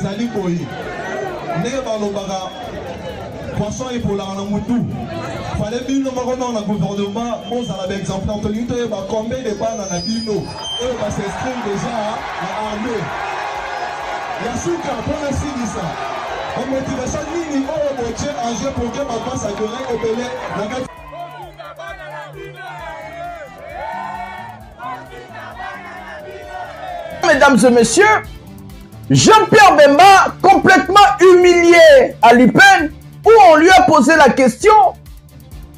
ezali boyi ndenge balobaka poisson epolaka na mutu fale bino moko na gouvernement bozala baexemple tolingi toyeba combien de bana na bino oyo bas'inscrire déjà na armée ya suka mpona silisa bamotivation nini oyo botie en jeu pour que bapasa dore ebele na kati. Mesdames et messieurs, Jean-Pierre Bemba, complètement humilié à l'UPEN, où on lui a posé la question: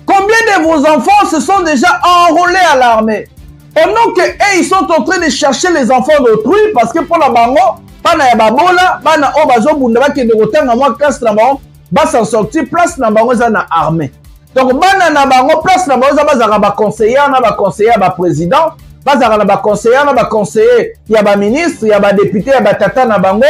combien de vos enfants se sont déjà enrôlés à l'armée? Pendant que ils sont en train de chercher les enfants d'autrui, parce que pour la bango, bana ya babola, bana o bazo bunda ke de rotanga moi classe na bango, ba s'en sortir place na bango za na armée. Donc bana na bango place na bango za bazaka ba conseiller na ba conseiller ba président. Bazara na ba conseiller na ba conseiller ya ba ministre ya ba député ya ba tata na bango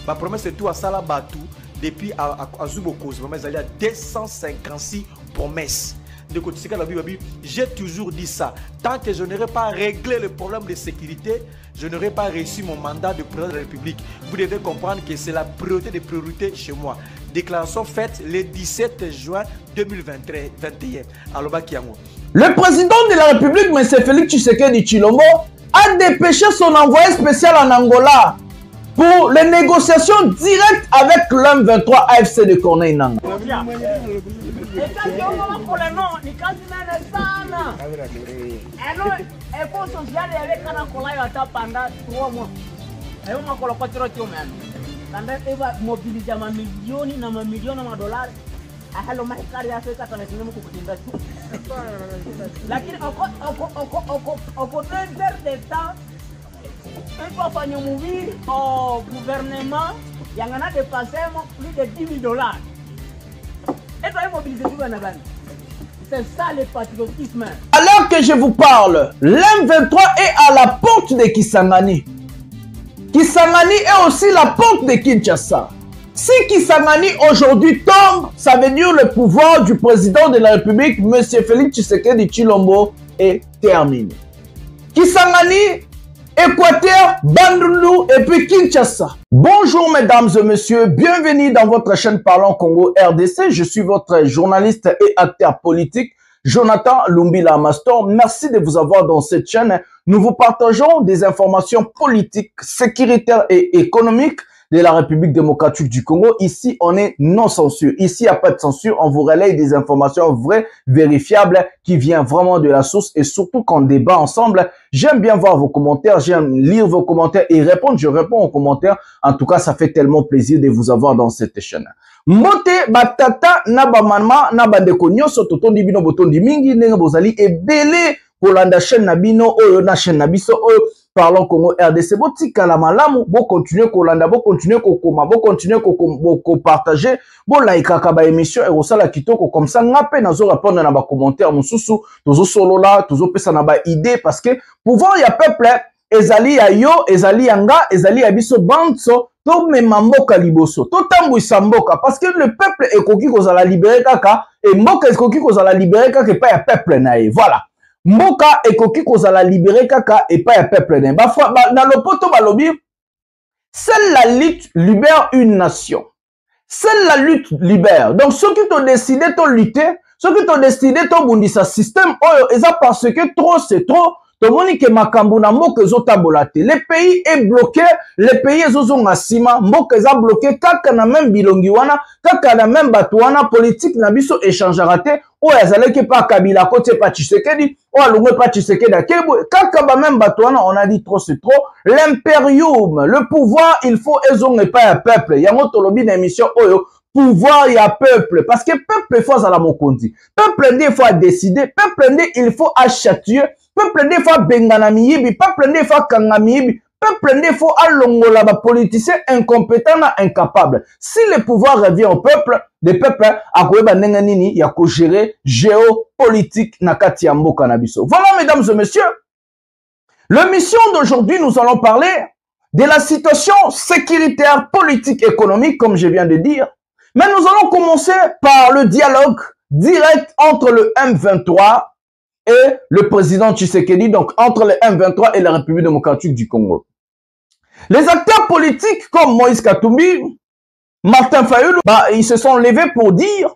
ba promesse tout à sala batu depuis à Zuboko mais il y a 256 promesses de côté la Bible. J'ai toujours dit ça, tant que je n'aurai pas réglé le problème de sécurité, je n'aurai pas reçu mon mandat de président de la République. Vous devez comprendre que c'est la priorité des priorités chez moi. Déclaration faite le 17 juin 2021 à Lobakiango. Le président de la République, M. Félix Tshisekedi Tshilombo, a dépêché son envoyé spécial en Angola pour les négociations directes avec l'M23 AFC de Corneille Nangaa. Lakini oko 2 heures de temps il faut faire mourir au gouvernement yangana dépensé plus de $10 000 et toi mobiliser tout le monde. C'est ça le patriotisme. Alors que je vous parle, l'M23 est à la porte de Kisangani. Kisangani est aussi la porte de Kinshasa. Si Kisangani aujourd'hui tombe, ça veut dire le pouvoir du président de la République, M. Félix Tshisekedi Tshilombo, est terminé. Kisangani, Équateur, Bandundu et puis Kinshasa. Bonjour mesdames et messieurs, bienvenue dans votre chaîne Parlons Congo RDC. Je suis votre journaliste et acteur politique, Jonathan Lumbila Mastor. Merci de vous avoir dans cette chaîne. Nous vous partageons des informations politiques, sécuritaires et économiques de la République démocratique du Congo. Ici, on est non censure. Ici, il n'y a pas de censure. On vous relaye des informations vraies, vérifiables, qui viennent vraiment de la source et surtout qu'on débat ensemble. J'aime bien voir vos commentaires. J'aime lire vos commentaires et répondre. Je réponds aux commentaires. En tout cas, ça fait tellement plaisir de vous avoir dans cette chaîne. Mote batata na ba mama na ba ndeko nyonso totondi bino botondi mingi ndenge bozali ebele kolanda chaîne na bino oyo na chaîne na biso oyo Parlons Congo RDC. Botika la malamu, bo continuer kolanda, bo continuer kokoma, bo continuer ko partager, bo like kaba émission et osala kitoko comme ça ngape nazo répondre na ba commentaire mususu, tozo solo là, tozo pesa na ba idée parce que pouvoir ya peuple ezali ya yo, ezali yanga, ezali ya biso banso, to mema mboka liboso, to tambwisa mboka parce que le peuple ekoki kozala libéré kaka et mboka ekoki kozala libéré kaka pa ya peuple na ye. Voilà. Mboka ekoki kozala libéré kaka et pas ya peuple na. Dans le poto balobi, seule la lutte libère une nation. Seule la lutte libère. Donc ceux qui t'ont décidé de lutter, ceux qui t'ont décidé de bundisa système, oh, et ça parce que trop c'est trop. Tomonike makambu na mboka ezotabolate. Le pays est bloqué, le pays ezozonga sima, mboka eza bloqué kaka na même bilongi wana, kaka na même bato wana politique na biso échangera te. O yazaleki pa Kabila kote pa Tshisekedi, o alungwe pa Tshisekedi akebo, kaka ba même bato wana on a dit trop c'est trop. L'impérium, le pouvoir, il faut ezonga pa ya peuple. Yango tolobi na émission oyo pouvoir ya peuple parce que peuple faut à la mokondi. Peuple ndi faut décider, peuple ndi il faut châtier. Peuple ndi faut bengana miyibi, peuple ndi faut kanga miyibi, peuple ndi faut alongola ba politicien incompétent na incapable. Si le pouvoir revient au peuple, le peuple akoyeba ndenge nini ya ko gérer géopolitique na kati ya mboka na biso. Voilà mesdames et messieurs. L'émission d'aujourd'hui nous allons parler de la situation sécuritaire, politique, économique comme je viens de dire. Mais nous allons commencer par le dialogue direct entre le M23 et le président Tshisekedi, donc entre le M23 et la République démocratique du Congo. Les acteurs politiques comme Moïse Katumbi, Martin Fayoulou, ils se sont levés pour dire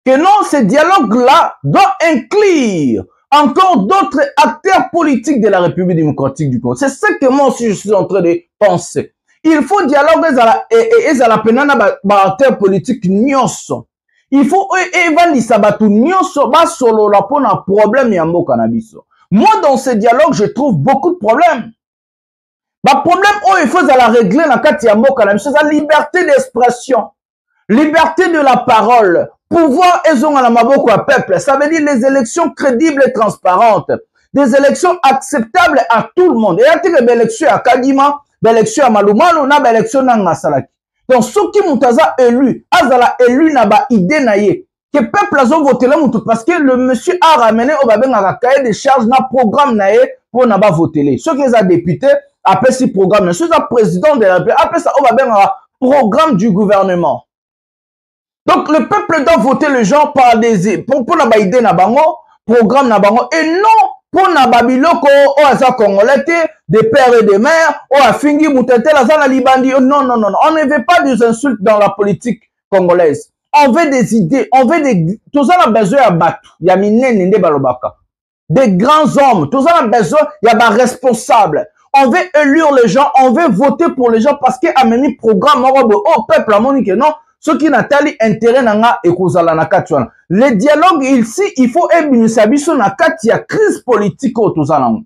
que non, ce dialogue-là doit inclure encore d'autres acteurs politiques de la République démocratique du Congo. C'est ce que moi aussi je suis en train de penser. Il faut dialoguer à la penana acteurs politiques nyonso. Il faut évandisa batu nyonso ba solo la pour un problème ya mboka na biso. Moi dans ce dialogue je trouve beaucoup de problèmes. Ba problème il faut la régler na kati ya mboka na biso, la liberté d'expression, liberté de la parole. Pouvoir ezonga na maboko ya peuple, ça veut dire les élections crédibles et transparentes, des élections acceptables à tout le monde. Et il y a des élections à Kadima, des élections à Malumalu, des élections à Ngasalaki. Donc ceux qui ont élu, azala élu na ba idée na ye, que peuple a voté là parce que le monsieur a ramené au babeng à cahier des charges na programme na ye pour na ba voter les. Ceux qui sont députés après ce programme, ceux qui sont président de la République après ça au babeng à programme du gouvernement. Donc, le peuple doit voter les gens par des... Pour na ba idée na bango, programme na bango, et non pour na babiloko, ou aza congolais, des pères et des mères, ou a fingi moutete, la zana libandi. Non, non, non, non. On ne veut pas des insultes dans la politique congolaise. On veut des idées, on veut des... Tout ça a besoin à battre. Il y a minene nde balobaka. Des grands hommes. Tout ça a besoin, il y a des responsables. On veut élire les gens, on veut voter pour les gens parce qu'il y a un programme, au peuple, à Monique, non? Ce qui n'a pas intérêt nanga et kozala na katuana. Le dialogue ici, il faut ebinisabiso na katia crise politique au tozalango.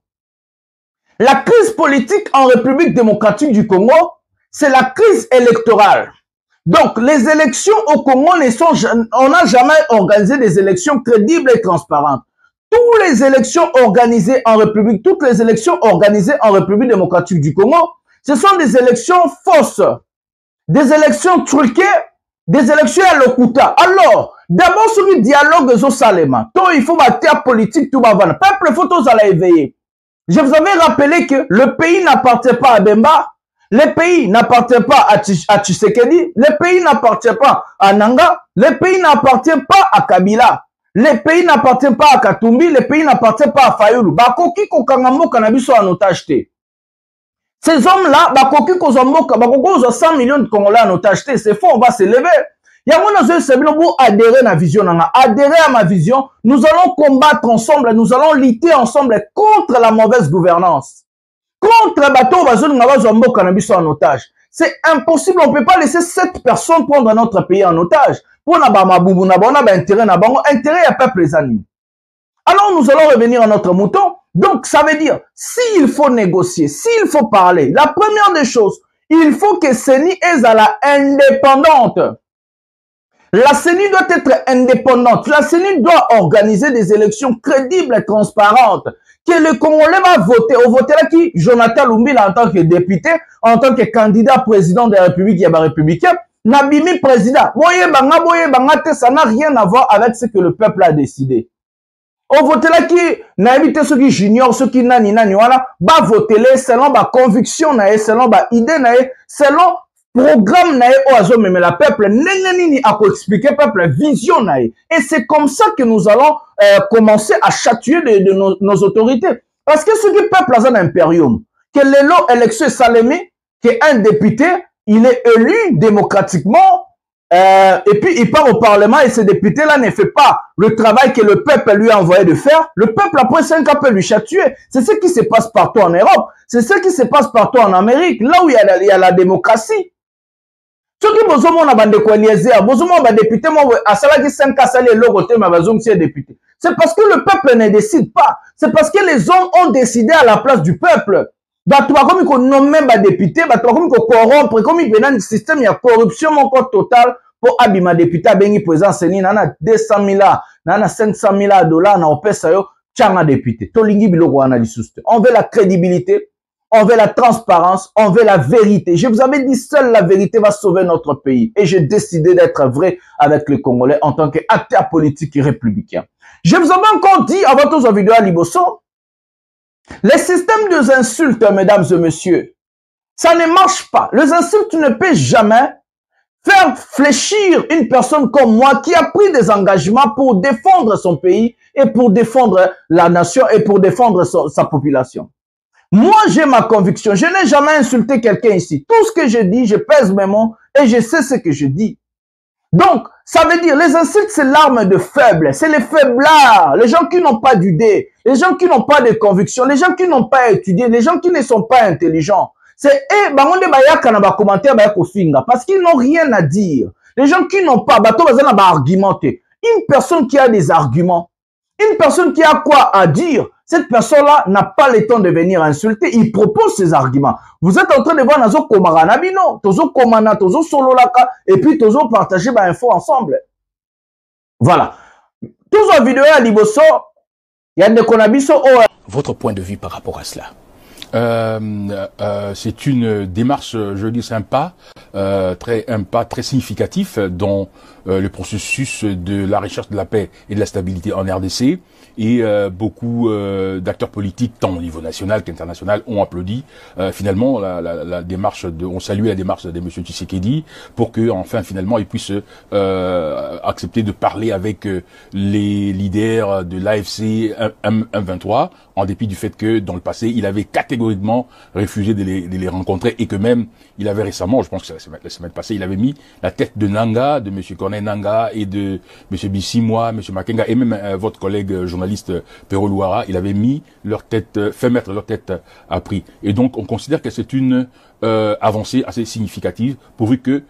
La crise politique en République démocratique du Congo, c'est la crise électorale. Donc, les élections au Congo on n'a jamais organisé des élections crédibles et transparentes. Toutes les élections organisées en République, toutes les élections organisées en République démocratique du Congo, ce sont des élections fausses, des élections truquées, des élections à l'Okuta. Alors, d'abord, sur le dialogue au Salema, il faut matière politique, tout va le peuple, il faut tous aller éveiller. Je vous avais rappelé que le pays n'appartient pas à Bemba, le pays n'appartient pas à Tshisekedi, le pays n'appartient pas à Nanga, le pays n'appartient pas à Kabila, le pays n'appartient pas à Katumbi, le pays n'appartient pas à Fayoulou. Bakoki kokangambo kanabiso en otage. Ces hommes-là, bakoki kozamboka, bakoko 100 millions de Congolais en otage. C'est faux, on va se lever. Il y a pour adhérer à ma vision, adhérer à ma vision. Nous allons combattre ensemble, nous allons lutter ensemble contre la mauvaise gouvernance. Contre bateau en otage. C'est impossible, on ne peut pas laisser 7 personnes prendre notre pays en otage. Pour intérêt à peuple les animes. Alors nous allons revenir à notre mouton. Donc ça veut dire, s'il faut négocier, s'il faut parler, la première des choses, il faut que CENI est à la indépendante. La CENI doit être indépendante. La CENI doit organiser des élections crédibles et transparentes. Que le Congolais va voter. Au voter là qui Jonathan Lumbila en tant que député, en tant que candidat président de la République, il y a un républicain, Nabimi président. Boye banga, ça n'a rien à voir avec ce que le peuple a décidé. Au voter là qui n'a évité ceux qui junior, ceux qui nani voilà, va voter les selon ma conviction selon ma idée selon programme oazo mais la peuple neneni a expliquer peuple vision et c'est comme ça que nous allons commencer à châtier de nos autorités parce que ce qui peuple a un impérium que l'élo élection salémé que un député il est élu démocratiquement et puis il part au Parlement et ce député-là ne fait pas le travail que le peuple lui a envoyé de faire. Le peuple après 5 ans peut lui châtier. C'est ce qui se passe partout en Europe. C'est ce qui se passe partout en Amérique. Là où il y a la démocratie. Ce qui besoin de bande coalisée, besoin de député, moi à cela qui 5 ans ça les logos ma besoin de député. C'est parce que le peuple ne décide pas. C'est parce que les hommes ont décidé à la place du peuple. Bah tu vois comme qu'on nomme même député, bah tu vois comme qu'on corrompre, comme il y a un système il y a corruption mon corps total. Pour abima député à Bengi présent Seni nana 200 000 nana 500 000 dollars na opesa yo tchanga député tolingi biloko wana lisuste. On veut la crédibilité, on veut la transparence, on veut la vérité. Je vous avais dit seule la vérité va sauver notre pays et j'ai décidé d'être vrai avec les Congolais en tant qu'acteur politique et républicain. Je vous avais encore dit avant tous en vidéo à Liboso, les systèmes de insultes mesdames et messieurs, ça ne marche pas. Les insultes ne peuvent jamais faire fléchir une personne comme moi qui a pris des engagements pour défendre son pays et pour défendre la nation et pour défendre sa population. Moi, j'ai ma conviction. Je n'ai jamais insulté quelqu'un ici. Tout ce que je dis, je pèse mes mots et je sais ce que je dis. Donc, ça veut dire, les insultes, c'est l'arme de faible. C'est les faiblards, les gens qui n'ont pas d'idées, les gens qui n'ont pas de conviction, les gens qui n'ont pas étudié, les gens qui ne sont pas intelligents. C'est parce qu'ils n'ont rien à dire. Les gens qui n'ont pas, argumenté. Une personne qui a des arguments, une personne qui a quoi à dire, cette personne-là n'a pas le temps de venir insulter. Il propose ses arguments. Vous êtes en train de voir Nazo Komaranabino, Tozo Komana, Tozo Sololaka, et puis Tozo partager l'info ensemble. Voilà. Tous les vidéos à Liboso, il y a des Konabiso. Votre point de vue par rapport à cela? C'est une démarche, je dis, un pas très significatif dans le processus de la recherche de la paix et de la stabilité en RDC. Et beaucoup d'acteurs politiques, tant au niveau national qu'international, ont applaudi finalement la démarche ont salué la démarche de M. Tshisekedi pour que enfin finalement il puisse accepter de parler avec les leaders de l'AFC M23, en dépit du fait que dans le passé il avait catégoriquement refusé de les rencontrer et que même il avait récemment, je pense que la semaine passée, il avait mis la tête de Nanga, de M. Corneille Nanga et de M. Bissimwa, M. Makenga et même votre collègue journaliste Pero Louara, il avait mis leur tête, fait mettre leur tête à prix. Et donc on considère que c'est une avancée assez significative pourvu que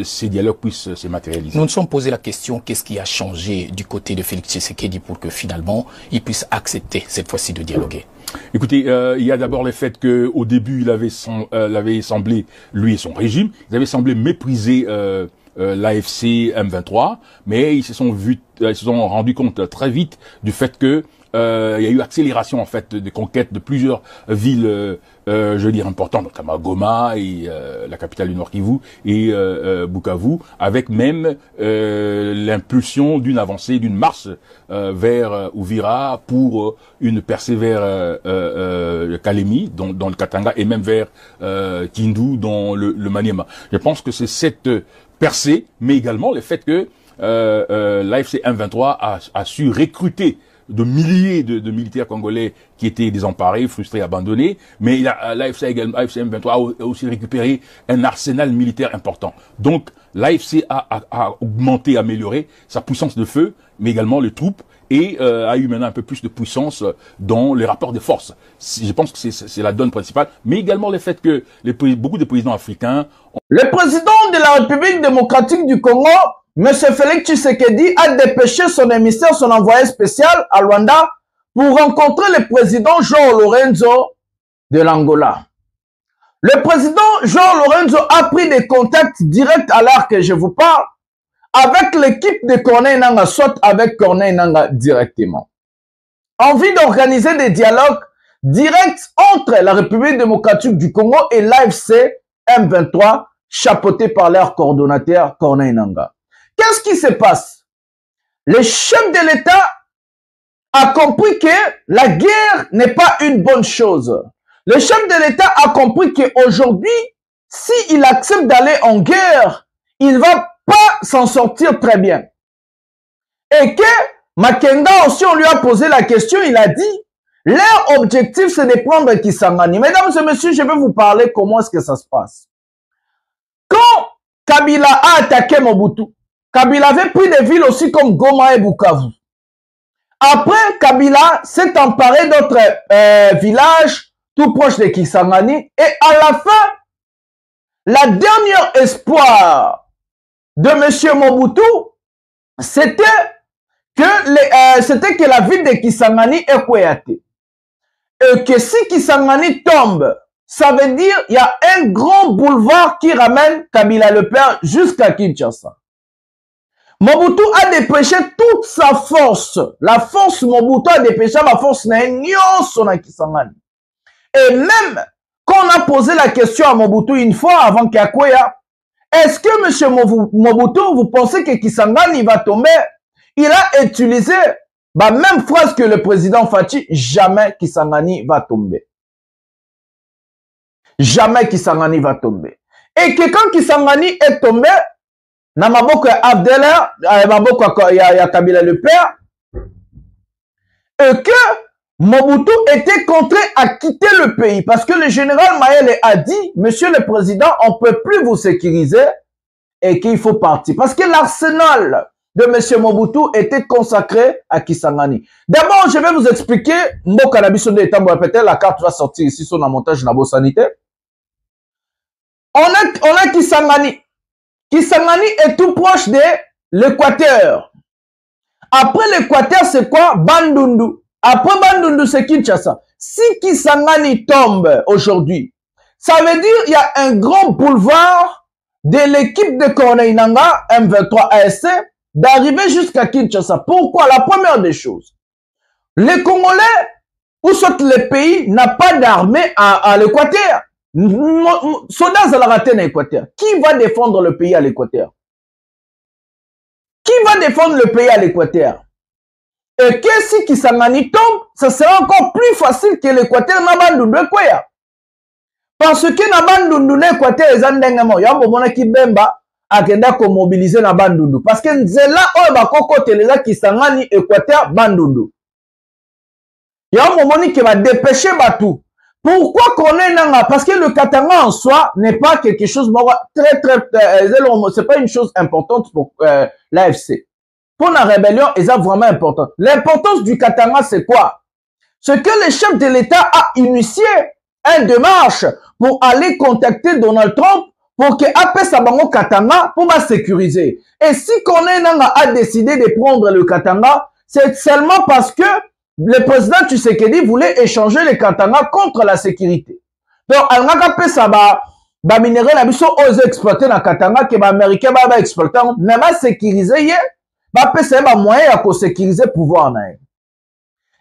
ces dialogues puissent se matérialiser. Nous nous sommes posé la question, qu'est-ce qui a changé du côté de Félix Tshisekedi pour que finalement il puisse accepter cette fois-ci de dialoguer? Écoutez, il y a d'abord le fait que au début il avait semblé, lui et son régime, ils avaient semblé mépriser l'AFC M23, mais ils se sont rendus compte très vite du fait que il y a eu accélération en fait de conquête de plusieurs villes, je veux dire importantes, notamment Goma et la capitale du Nord Kivu et Bukavu, avec même l'impulsion d'une avancée, d'une marche vers Uvira pour une percée vers Kalemi, dans le Katanga, et même vers Kindu, dans le Maniema. Je pense que c'est cette percée, mais également le fait que l'AFC M23 a su recruter de milliers de militaires congolais qui étaient désemparés, frustrés, abandonnés, mais l'AFC M23 a aussi récupéré un arsenal militaire important. Donc l'AFC a augmenté, amélioré sa puissance de feu, mais également les troupes, et a eu maintenant un peu plus de puissance dans les rapports de force. Je pense que c'est la donne principale, mais également le fait que beaucoup de présidents africains... Le président de la République démocratique du Congo, M. Félix Tshisekedi, a dépêché son émissaire, son envoyé spécial à Luanda pour rencontrer le président João Lorenzo de l'Angola. Le président João Lorenzo a pris des contacts directs à l'heure que je vous parle avec l'équipe de Corneille Nangaa, soit avec Corneille Nangaa directement. Envie d'organiser des dialogues directs entre la République démocratique du Congo et l'AFC M23, chapeauté par leur coordonnateur Corneille Nangaa. Qu'est-ce qui se passe? Le chef de l'État a compris que la guerre n'est pas une bonne chose. Le chef de l'État a compris qu'aujourd'hui, s'il accepte d'aller en guerre, il va pas s'en sortir très bien. Et que Makenga aussi, on lui a posé la question, il a dit, leur objectif c'est de prendre Kisangani. Mesdames et messieurs, je vais vous parler comment est-ce que ça se passe. Quand Kabila a attaqué Mobutu, Kabila avait pris des villes aussi comme Goma et Bukavu. Après, Kabila s'est emparé d'autres villages tout proches de Kisangani. Et à la fin, la dernière espoir de M. Mobutu, c'était que la ville de Kisangani est Kouéaté. Et que si Kisangani tombe, ça veut dire qu'il y a un grand boulevard qui ramène Kabila le père jusqu'à Kinshasa. Mobutu a dépêché toute sa force. La force Mobutu a dépêché la force na Kisangani. Et même quand on a posé la question à Mobutu une fois avant Kakwea, est-ce que M. Mobutu, vous pensez que Kisangani va tomber? Il a utilisé la même phrase que le président Fachi, jamais Kisangani va tomber. Jamais Kisangani va tomber. Et que quand Kisangani est tombé, na maboko ya Abdallah, maboko ya Kabila le père, et que Mobutu était contraint à quitter le pays parce que le général Mayele a dit, monsieur le président, on ne peut plus vous sécuriser et qu'il faut partir. Parce que l'arsenal de monsieur Mobutu était consacré à Kisangani. D'abord, je vais vous expliquer, peut-être la carte va sortir ici sur la montage de la sanité. On a Kisangani. Kisangani est tout proche de l'Équateur. Après l'Équateur, c'est quoi? Bandundu. Après Bandundu, c'est Kinshasa. Si Kisangani tombe aujourd'hui, ça veut dire qu'il y a un grand boulevard de l'équipe de Corneille Nangaa, M23 ASC, d'arriver jusqu'à Kinshasa. Pourquoi? La première des choses, les Congolais, ou soit le pays, n'a pas d'armée à l'Équateur. Soldats à la raté à l'Équateur. Qui va défendre le pays à l'Équateur? Qui va défendre le pays à l'Équateur? Et que si Kisangani tombe, ça sera encore plus facile que l'Équateur n'a pas de quoi. Parce que na bandundu l'Équateur est en dengamo. Yambo mona ki bemba akenda ko mobiliser na bandundu. Parce que nzela oyo bakoko teleza Kisangani Équateur bandundu. Yambo moni ki va dépêcher batou. Pourquoi qu'on est nanga? Parce que le Katanga en soi n'est pas quelque chose c'est pas une chose importante pour l'AFC. Pour la rébellion, c'est vraiment important. L'importance du Katanga, c'est quoi? C'est que le chef de l'État a initié une démarche pour aller contacter Donald Trump pour que AP Sabango Katanga pour sécuriser. Et si Corneille Nangaa a décidé de prendre le Katanga, c'est seulement parce que le président Tshisekedi voulait échanger le Katanga contre la sécurité. Donc, AP Saba, minerai la biso ose exploiter na Katanga que américain va exploiter, mais va sécuriser c'est un moyen de sécuriser le pouvoir.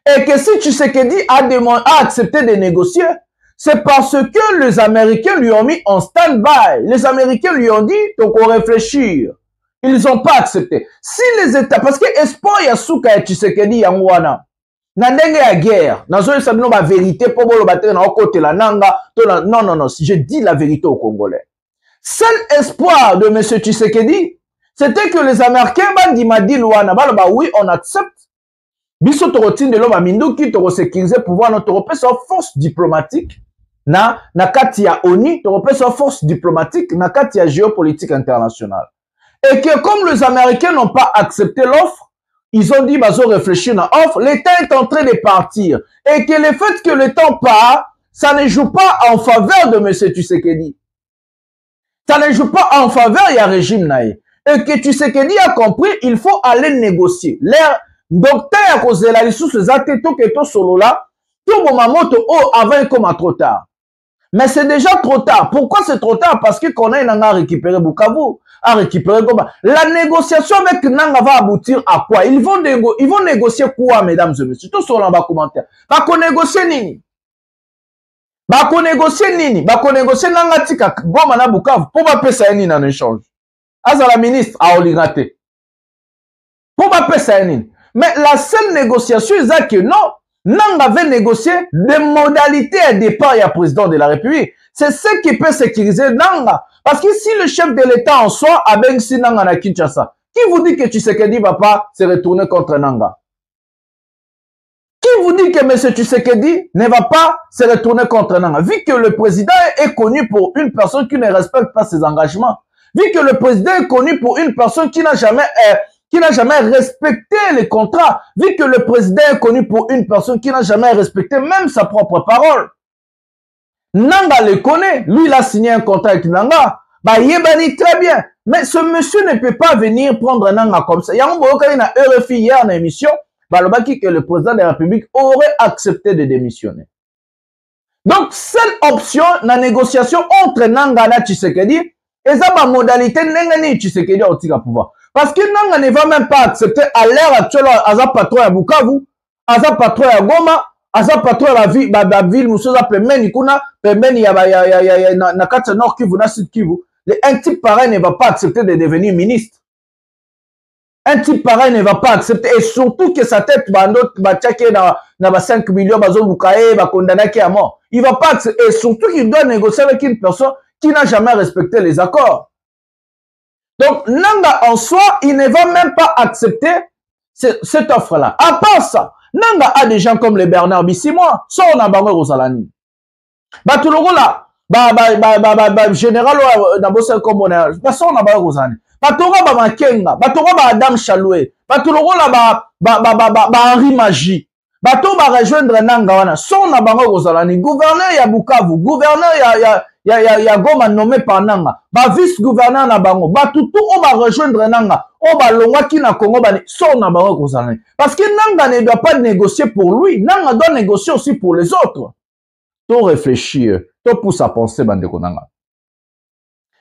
Et que si Tshisekedi a accepté de négocier, c'est parce que les Américains lui ont mis en stand-by. Les Américains lui ont dit, donc on réfléchit. Ils n'ont pas accepté. Si les États, parce que espoir yasuka ya Tshisekedi yangwana, na ndenge ya guerre, nazo sabino ba vérité pour bolo battre na côté la nanga, non, si je dis la vérité aux Congolais. Seul espoir de M. Tshisekedi, c'était que les Américains m'a oui, on accepte. Biso torotine de l'homme à Minduki, toro sécuriser pouvoir notre force diplomatique. Na katia ONU, toro force diplomatique, na katia géopolitique internationale. Et que comme les Américains n'ont pas accepté l'offre, ils ont dit, bazo réfléchir à l'offre, l'État est en train de partir. Et que le fait que le temps part, ça ne joue pas en faveur de M. Tshisekedi. Ça ne joue pas en faveur, il y a régime naïe. Et que Tshisekedi a compris, il faut aller négocier. L'air docteur a causé la licence des actes tout solo là, tout mon mamoto avant comme trop tard. Mais c'est déjà trop tard. Pourquoi c'est trop tard? Parce que Corneille Nangaa a récupéré Bukavu, a récupéré Goma. La négociation avec Nangaa va aboutir à quoi? Ils vont négocier quoi, mesdames et messieurs? Tout sur le bas commentaire. Bako négocier nini? Bako négocier nini? Bako négocier Nangaa tika Goma na Bukavu pour pas payer ça nini en échange. Asa la ministre a oligate. Pour pas payer ça nini? Mais la seule négociation, c'est que non, Nangaa avait négocié des modalités à départ et à président de la République. C'est ce qui peut sécuriser Nangaa. Parce que si le chef de l'État en soi a bien si Nangaa na Kinshasa, qui vous dit que Tshisekedi ne va pas se retourner contre Nangaa? Qui vous dit que M. Tshisekedi ne va pas se retourner contre Nangaa? Vu que le président est connu pour une personne qui ne respecte pas ses engagements, vu que le président est connu pour une personne qui n'a jamais respecté les contrats, vu que le président est connu pour une personne qui n'a jamais respecté même sa propre parole. Nangaa le connaît, lui il a signé un contrat avec Nangaa, yebani très bien, mais ce monsieur ne peut pas venir prendre Nangaa comme ça. Il y a un RFI hier en émission, que le président de la République aurait accepté de démissionner. Donc, seule option, la négociation entre Nangaa et Tshisekedi, et ça, ma modalité, n'est Tshisekedi au pouvoir. Parce que Nangaa ne va même pas accepter à l'heure actuelle, à sa patrouille à Bukavu, à sa patrouille à Goma, à sa patrouille à la ville, nous sommes pemeni kuna, pemeni na kata Nord Kivu, na Sud Kivu. Un type pareil ne va pas accepter de devenir ministre. Un type pareil ne va pas accepter, et surtout que sa tête, na 5 millions, condamné à mort. Il va pas accepter, et surtout qu'il doit négocier avec une personne qui n'a jamais respecté les accords. Donc, Nangaa en soi, il ne va même pas accepter cette offre-là. À part ça, nanga a des gens comme les Bernard Bissimois so na bango kozalani bato lokola général na bosa comme on a ba so na bango kozalani bato ba Makenga bato ba Adam Chaloué bato lokola Henri Magie bato ba rejoindre nanga wana so na bango kozalani gouverneur ya Bukavu gouverneur ya Goma nommé par nanga ba vice gouverneur na bango bato tout on va rejoindre nanga on va longwa ki na Congo bani so na bango kozalani parce que nanga ne doit pas négocier pour lui nanga doit négocier aussi pour les autres to réfléchir to pousse à penser bande konanga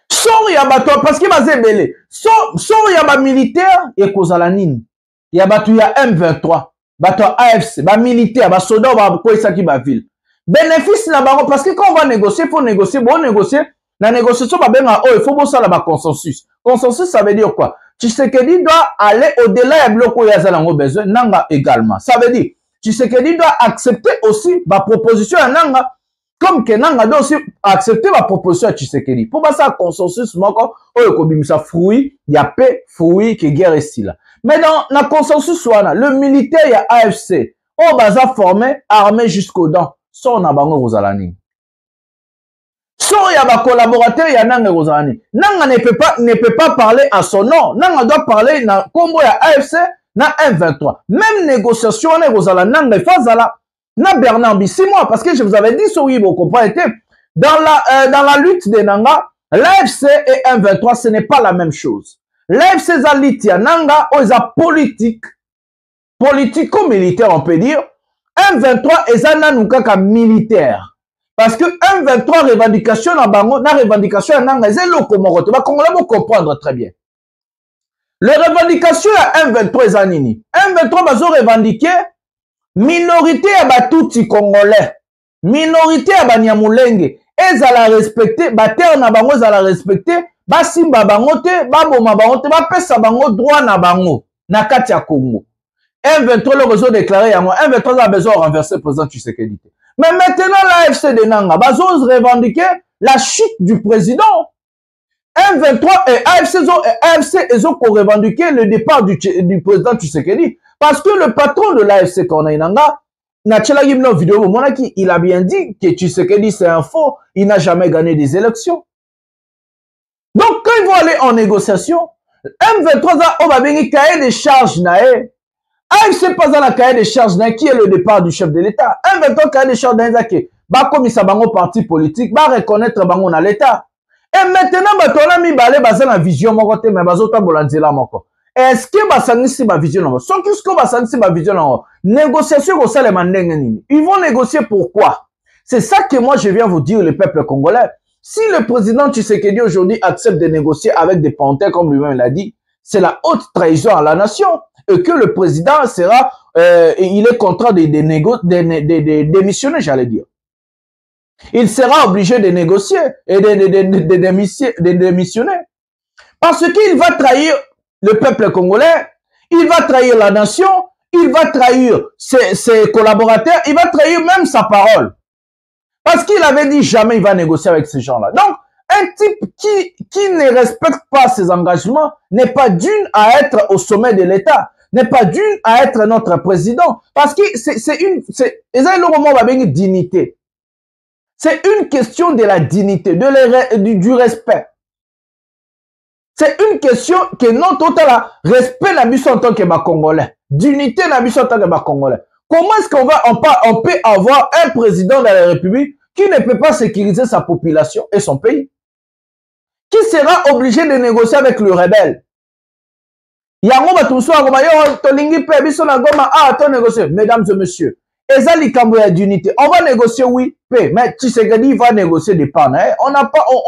so ya bato parce que bazebele so ya ba militaire et kozalani ya bato ya M23 bato AFC ba militaire ba soldat ba ko isaki ba ville bénéfice na bango parce que quand on va négocier faut négocier bon négocier la négociation ba benga oh il faut bosala ba consensus ça veut dire quoi Tshisekedi doit aller au-delà ya bloko ya zalango besoin nanga également ça veut dire Tshisekedi doit accepter aussi ba proposition ya nanga comme que nanga doit aussi accepter ba proposition ya Tshisekedi pour ba ça consensus moko oh ko bimisa fruit ya paix fruit que guerre ici là mais dans la consensus wana le militaire ya AFC on baza formé armé jusqu'aux dents so na bango kozalani so ya ba collaborateur ya nanga kozalani nanga ne peut pas parler à son nom nanga doit parler na kombo ya AFC na M23 même négociation na kozala nanga fazala na Bernard Bissimois parce que je vous avais dit so oui vous comprenez dans la lutte de nanga l'AFC et M23 ce n'est pas la même chose l'AFC zalitia nanga oza politico-militaire on peut dire M23 ezana nukaka militaire parce que M23 revendication na bango na revendication nanga ezelo komorote ba Congolais vont comprendre très bien les revendications à M23 ezanini M23 bazo revendiquer minorité ya batuti congolais minorité ya banyamulenge ezala respecter ba terre na bango ezala respecter basimba bango te baboma bango te bapesa bango droit na bango na kati ya Congo M23 le réseau déclaré à moi M23 a besoin de renverser le président Tshisekedi. Mais maintenant l'AFC de Nanga bazose revendiquer la chute du président. M23 et AFC ils ont revendiqué le départ du président Tshisekedi parce que le patron de l'AFC Corneille Nanga Nachela Gimno vidéo monaki il a bien dit que Tshisekedi c'est un faux, il n'a jamais gagné des élections. Donc quand ils vont aller en négociation, M23 a obabingi cahier des charges nae AFC pas dans la cahier des charges qui est le départ du chef de l'État. Un veto cahier des charges d'un qui va comme ça bango parti politique, va reconnaître bango dans l'État. Et maintenant batona mi balé basé la vision mon côté mais bazota bolanzela moko. Est-ce que basangisi ba vision non? Sans que ce que basangisi ba vision non. Négociation au salé mandenge nini. Ils vont négocier pourquoi? C'est ça que moi je viens vous dire le peuple congolais. Si le président Tshisekedi aujourd'hui accepte de négocier avec des pantins comme lui-même l'a dit, c'est la haute trahison à la nation. Et que le président sera, il est contraint de démissionner, j'allais dire. Il sera obligé de négocier et de démissionner. Parce qu'il va trahir le peuple congolais, il va trahir la nation, il va trahir ses collaborateurs, il va trahir même sa parole. Parce qu'il avait dit jamais il va négocier avec ces gens-là. Donc, un type qui ne respecte pas ses engagements n'est pas digne à être au sommet de l'État. N'est pas dû à être notre président. Parce que c'est une dignité. C'est une question de la dignité, du respect. C'est une question que notre total respect la mission en tant que Congolais. Dignité la mission en tant que Congolais. Comment est-ce on peut avoir un président de la République qui ne peut pas sécuriser sa population et son pays? Qui sera obligé de négocier avec le rebelle? Yango batumso agoma yo tolingi pe biso na goma to négocier mesdames et messieurs ezali kambo ya d'unité on va négocier oui pe mais Tshisekedi va négocier des pannes on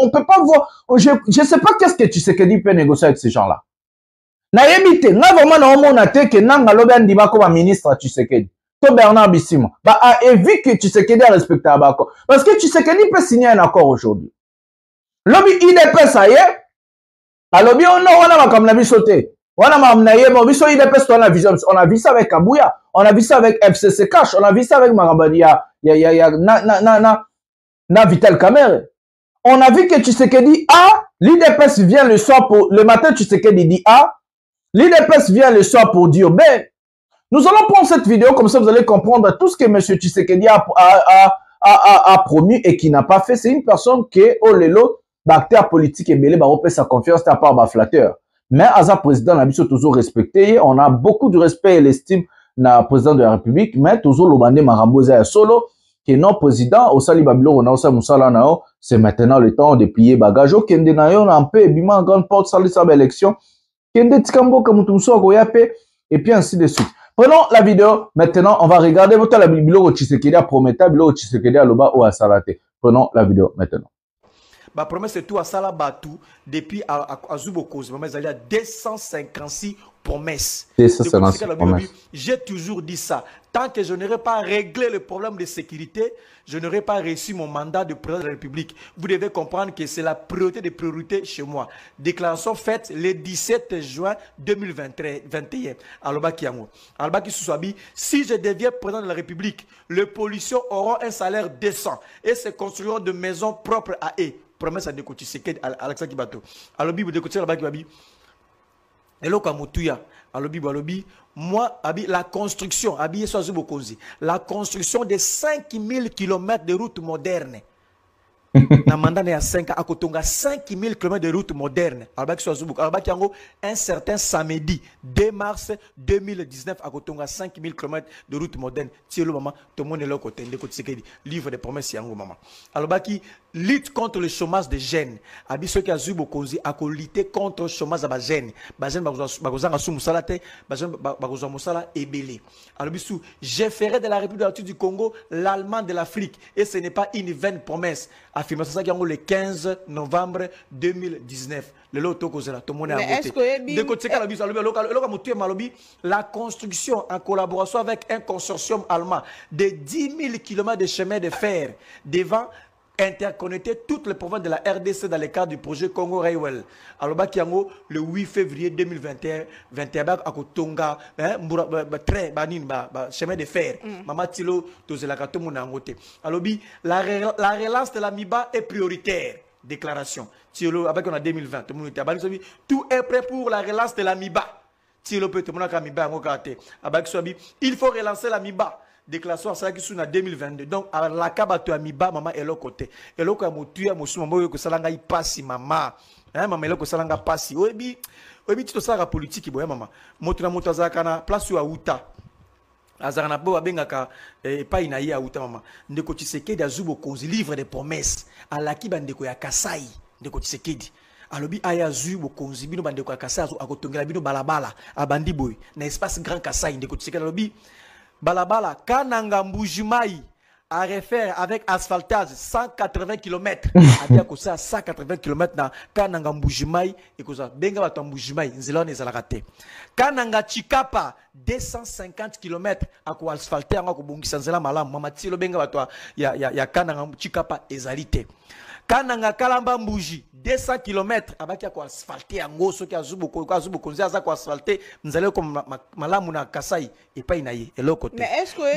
peut pas voir je sais pas qu'est-ce que Tshisekedi peut négocier avec ces gens-là na yebite na vraiment na omona te que nanga lobe ndima ko ba ministre Tshisekedi to Bernard Bissimois et vu que Tshisekedi a respecté abako parce que Tshisekedi peut signer un accord aujourd'hui lobi IDP ça y est alobi on wana makamna biso te. On a vu ça avec Kabouya, on a vu ça avec FCC Cash, on a vu ça avec Marabadia, na Vital Kamere. On a vu que Tshisekedi A, l'IDPS vient le soir pour, le matin Tshisekedi dit A, l'IDPS vient le soir pour dire B. Nous allons prendre cette vidéo, comme ça vous allez comprendre tout ce que M. Tshisekedi a promis et qui n'a pas fait. C'est une personne qui est au lelo, d'acteur politique et belé, sa confiance à part flatteur. Mais Aza président, n'a toujours respecté. On a beaucoup de respect et l'estime na président de la République, mais toujours l'obandé Maramboza solo, qui est non président, au sali babilo, on a aussi Moussala nao, c'est maintenant le temps de plier bagage. Kende nayo, on a un peu, bima en grande porte, sali sa élection. Kende tikambo, kamutumso, goyape, et puis ainsi de suite. Prenons la vidéo. Maintenant, on va regarder votre la Bible Tshisekedi a prometté, Bible Tshisekedi a loba ou a salate. Prenons la vidéo maintenant. Ba promesse c'est tout à Sala Batou depuis à Zubokos, mais il y a 256 promesses. J'ai toujours dit ça. Tant que je n'aurai pas réglé le problème de sécurité, je n'aurai pas reçu mon mandat de président de la République. Vous devez comprendre que c'est la priorité des priorités chez moi. Déclaration faite le 17 juin 2021. Aloba Kiango. Aloba Kisousabi, si je deviens président de la République, les policiers auront un salaire décent et se construiront de maisons propres à eux. Promesse à Dekoti Seked, Alexandre Kibato. Alobi, Dekoti Alabakibabi. Et là, comme alobi, moi, la construction, la construction de 5000 km de routes modernes. Na mandat à 5 ans, à Kotonga, 5000 km de routes modernes. Un certain samedi, 2 mars 2019, à Kotonga, 5000 km de routes modernes. Tielo maman, tout le monde est là côté de livre de promesses yango maman. Alors qui lutte contre le chômage des jeunes. Abi ceux qui a zubo konzi à lutter contre le chômage des jeunes. Bazen bagozanga sou musalate, bazen bagozwa musala ebele. Alors bisou, je ferai de la République du Congo l'Allemand de l'Afrique et ce n'est pas une vaine promesse. Affirmation ça qui le 15 novembre 2019. Le loto kozela tout le monde a voté. De côté la biso la construction en collaboration avec un consortium allemand de 10 000 km de chemin de fer devant interconnecter toutes les provinces de la RDC dans le cadre du projet Congo Railway. Alors, le 8 février 2021, à Kotonga, chemin de fer. Maman Tilo, alors, la relance de la MIBA est prioritaire. Déclaration. Tilo, avec on a 2020, tout est prêt pour la relance de la MIBA. Tilo peut te montrer MIBA, il faut relancer la MIBA. Déclaration ça qui sont en 2022 donc à la kabato amiba maman et l'autre côté et l'autre à motuya mosu maman que salanga y passe maman hein maman l'autre salanga passe obi tu ça la politique boya maman motu na motu azaka na place ya uta azaka na bo abengaka pa ina ya uta maman ndeko Tshisekedi azubo konzi livre de promesses à la kiba ndeko ya Kasai ndeko Tshisekedi alobi ayazu bokonzi bino bandeko ya Kasai akotongela bino balabala abandi boy na espace grand Kasai ndeko Tshisekedi alobi balabala kananga mbujimai à refaire avec asphaltage 180 km à dire ça 180 km na kananga mbujimai et que ça benga bato mbujimai nzela ne zala raté kananga chikapa 250 km à ko asphalter nga ko bongisa nzela malamu mama tilo benga bato ya kananga chikapa ezalité kananga kalamba mbuji 200 km abaki ko asphalter yango soki azubo konzi aza ko asphalter nzela ko malamu na Kasai et pas inaye et l'autre côté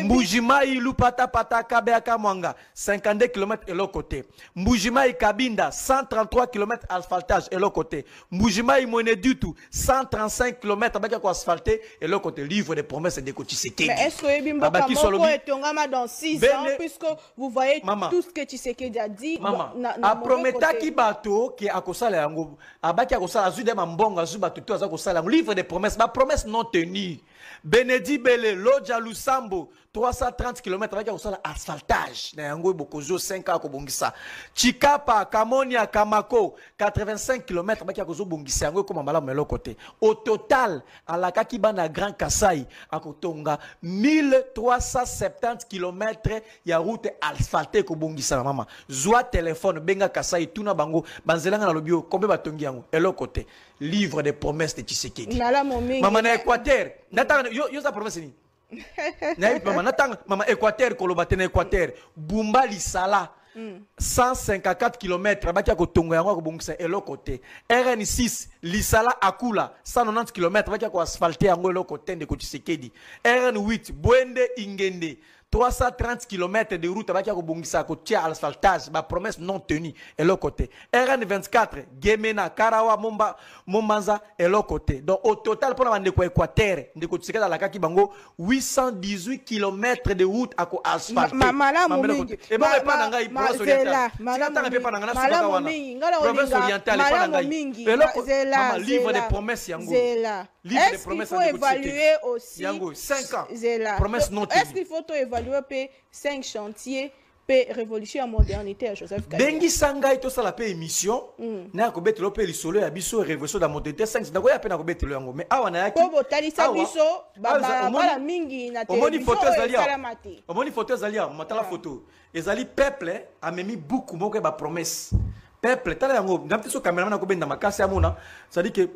mbujimai lupata pataka beaka mwanga 52 km et l'autre côté mbujimai kabinda 133 km asphaltage et l'autre côté mbujimai Mwenedutu 135 km abaki ko asphalter et l'autre côté livre de promesses de Tshisekedi. Mais est-ce que Bimba Kamoko est tongama dans 6 ans puisque vous voyez tout ce que Tshisekedi a dit a prometa ki bato ki akosala yango abaki akosala azu de mambonga azu bato to aza kosala livre de promesses ba promesse non tenue Benedi Bele Lodja Lusambo 330 km abaki akosala asphaltage na yango bokozo 5 ans ko bongisa Chikapa Kamonia Kamako 85 km abaki akozo bongisa yango ko mambala melo côté au total alaka ki bana Grand Kasai akotonga 1370 km ya route asphaltée ko bongisa mama zwa téléphone benga Kasai tuna bango banzelanga na lobio kombe batongi yango elo côté livre de promesses de Tshisekedi mama na Équateur natanga yo za promesse ni maman natanga mama Équateur kolobate na Équateur Bumba Lisala 154 km abaki akotonga yango akobongisa elo côté RN6 Lisala Akula 190 km abaki ako asphalter yango elo côté de Tshisekedi RN8 Bwende Ingende 330 km de route avec Bongisa côté à l'asphaltage, ma promesse non tenue et l'autre côté. RN24, Gemena, Karawa, Mombanza et l'autre côté. Donc au total pour la Équateur, de côté de la Kaki Bango, 818 km de route à asphalte. Et bon, province orientale, livre des promesses, est-ce qu'il faut évaluer aussi 5 ans? Est-ce qu'il faut évaluer 5 chantiers révolution à modernité à Joseph Kabila? Bengi Sangai to sala pe émission na ko betelo pe lisolo ya biso révolution da modernité 5 na ko ya pe na ko betelo yango mais awa na yaki ko botalisa biso bala mingi na télévision omoni photo zalia matala photo ezali peuple a memi beaucoup moko ba promesse peuple tala yango ndampiso cameraman na ko benda makasi amona ça dit que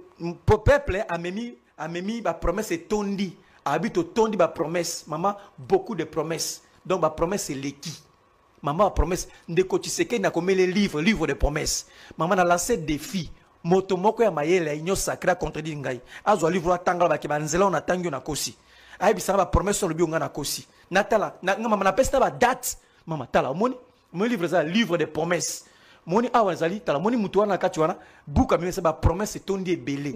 peuple a memi ba promesse tondi habite tondi ba promesse maman beaucoup de promesses donc ba promesse c'est l'équipe. Maman a promesse de Kotiseke n'a commis les livres de promesses. Maman a lancé défi. Motomoko ya mayele inyo sacré contre dingai. Azo livre atangala ba kebanzela on atangyo na kosi. Ai bisana ba promesse sur le bio na kosi. Natala na maman na pesta ba date. Maman tala moni mon livre ça livre de promesses. Moni awa zali tala moni mutu wana kati wana buka mimi ba promesse tondi ebele.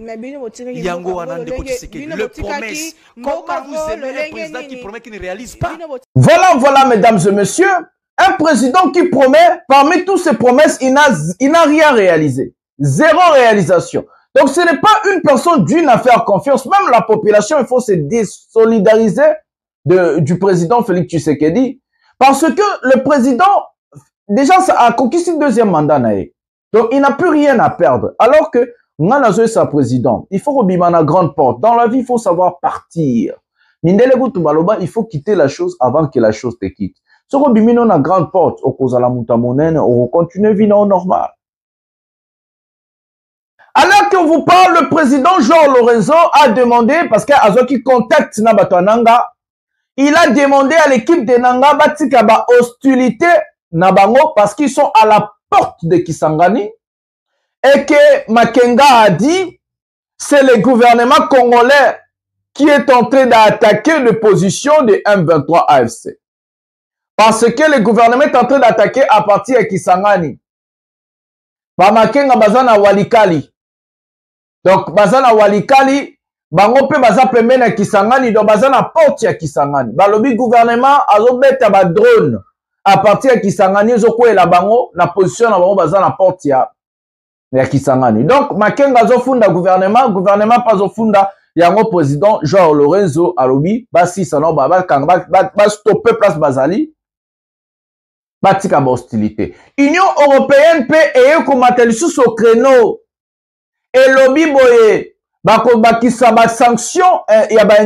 Yango wana de Kotiseke le promesse. Comment vous aimez un président qui promet qu'il ne réalise pas? Voilà mesdames et messieurs. Un président qui promet, parmi toutes ses promesses, il n'a rien réalisé. Zéro réalisation. Donc ce n'est pas une personne d'une à faire confiance. Même la population, il faut se désolidariser du président Félix Tshisekedi. Parce que le président, déjà, ça a conquis le deuxième mandat. Donc il n'a plus rien à perdre. Alors que, Nganazo est sa président. Il faut rebimer la grande porte. Dans la vie, il faut savoir partir. Il faut quitter la chose avant que la chose te quitte. Si on bimine la grande porte, au cause de la montamonène, on continue à vivre normal. Alors que vous parle, le président Jean Lorenzo a demandé, parce qu'il a qui contacte Nanga, il a demandé à l'équipe de Nanga Batikaba hostilité Nabango parce qu'ils sont à la porte de Kisangani et que Makenga a dit c'est le gouvernement congolais qui est en train d'attaquer les positions de M23 AFC. Parce que le gouvernement est en train d'attaquer à partir de Kisangani. Bamakenga bazana Walikali. Donc bazana Walikali, bango pe baza pembeni ya Kisangani, donc bazana porte ya Kisangani. Balobi gouvernement azobeta ba drone à partir de Kisangani zokwela bango na position na bango bazana porte ya Kisangani. Donc Makenga zofunda gouvernement pas zofunda yango président Jean Lorenzo alobi basi sano ba stopper place bazali. Batika hostilité. Union européenne peut et comme sous au créneau et lobby boye bakisa ba sanction il y a ba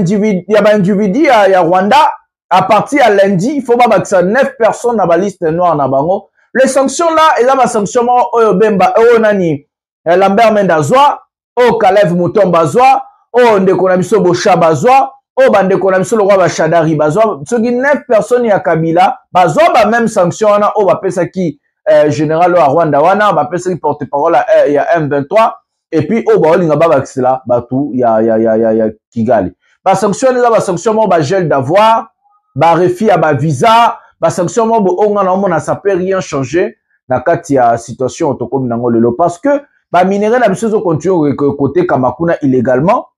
individu ya Rwanda à partir à lundi il faut pas bakisa 9 personnes dans la liste noire na bango. Les sanctions là et là ba sanction oyo bemba oyo nani Lambert Mendazwa o Kalev Mutomba zwa o ndeko na biso Bosha bazwa oh bande konamiso le roi Bachadari bazwa ce qui 9 personnes ya Kabila bazwa ba même sanction wana oh ba pesa ki général wa Rwanda wana ba pesa ki porte-parole ya M23 et puis oh ba olinga ba baxila batu ya Kigali ba sanction les ba sanction mo ba gel d'avoir ba refi ya ba visa ba sanction mo bo onga na mona ça peut rien changer na kati ya situation otokomi nango lelo parce que ba minerai na biso zo continue côté Kamakuna illégalement.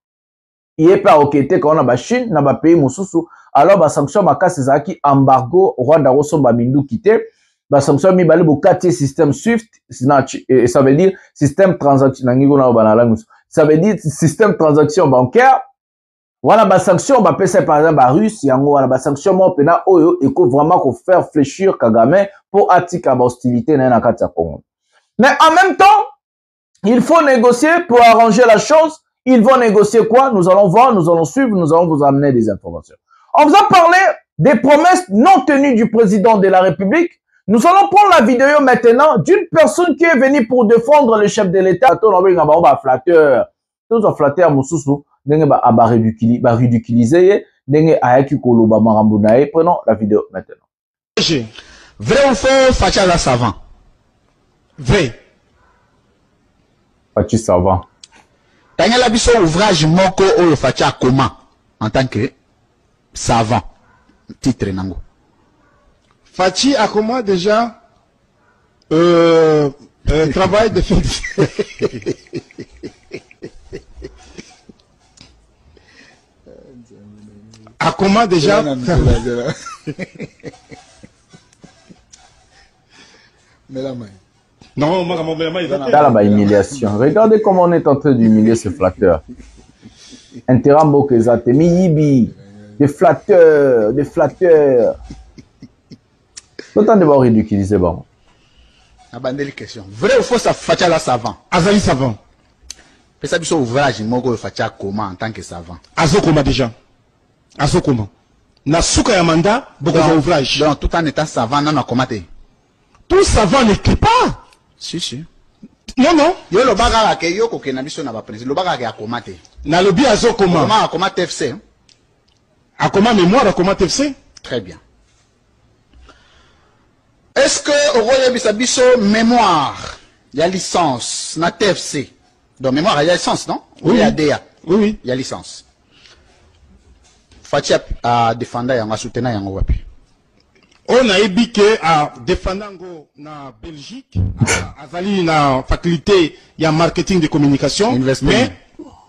Il est pas enquêté quand on a la Chine, n'a pas payé Moussousou. Alors, bah, sanction, ma casse, c'est qui embargo, Rwanda, Rosso, Bamindou, quitté. Bah, sanction, mi balé, bokati, système SWIFT, et ça veut dire système transaction, ça veut dire système transaction bancaire. Voilà, bah, sanction, bah, PC, par exemple, bah, russe, yango, voilà, bah, sanction, mon pena, oyo, et qu'on vraiment qu'on faire fléchir Kagame pour attirer la hostilité, n'a pas de Congo. Mais en même temps, il faut négocier pour arranger la chose. Ils vont négocier quoi? Nous allons voir, nous allons suivre, nous allons vous amener des informations. On vous a parlé des promesses non tenues du président de la République. Nous allons prendre la vidéo maintenant d'une personne qui est venue pour défendre le chef de l'État. On va flatteur. Tous on flatteur Moussousou. Ridiculiser. Prenons la vidéo maintenant. Vrai ou faux, Facha savant? Vrai. Facha savant. Tanyala biso ouvrage moko oyo facha comment en tant que savant titre nango Fachi a comment déjà travail de fait. A comment déjà non, dans la humiliation. Regardez comment on est en train d'humilier ce flatteur. Interambo Kezate, Miyibi, des flatteurs, des flatteurs. Autant de voir ridiculiser, bon. Abandonner question. Vrai ou faux, ça Facha la savant? Azali savant. Mais ça, c'est ouvrage, Mogo Facha comment en tant que savant? Azo comment déjà? Azo comment? Na souka yamanda, beaucoup d'ouvrage. Donc, tout en étant savant, non, comment t'es? Tout savant n'écrit pas. Si, si. Non, non. Yo le baga ke yo ko ke na biso na ba président. Le baga ke akoma te. Na lobi azo comment? Comment akoma TFC? Akoma mémoire akoma TFC? Très bien. Est-ce que au Royaume biso mémoire, il y a licence na TFC? Donc mémoire il y a licence, non? Oui. Il y a DA. Oui, oui. Il y a licence. Fatia a défendre yango soutenir yango wapi? On a ébiqué à défendango na Belgique, Azali na faculté, il y a marketing de communication, mais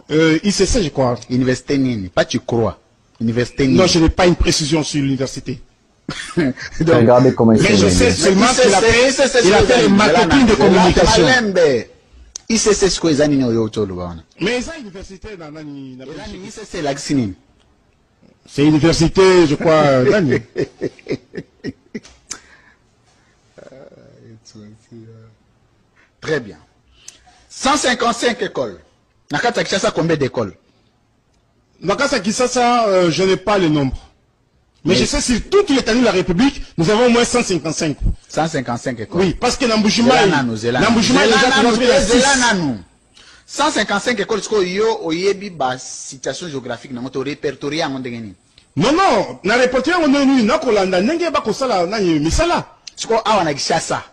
ICC je crois. Université Nini, pas tu crois. Université Nini. Non, je n'ai pas une précision sur l'université. Regardez comment il mais je sais seulement qu'il a fait le marketing de communication. ICC c'est quoi les années au Tolo? Mais ça université dans nani na Belgique. ICC la Xinine. C'est université, je crois, Dani. Très bien. 155 écoles. Nakata Kishasa, combien d'écoles? Nakata Kishasa, je n'ai pas le nombre. Mais je sais sur toute l'étendue de la République, nous avons au moins 155. 155 écoles. Oui, parce que Nambushima, 155 écoles, situation géographique, nous avons répertorié à Mondengeni. Non, non, na répertorié à Mondengeni, nous avons misala. C'est quoi, awa na Kishasa?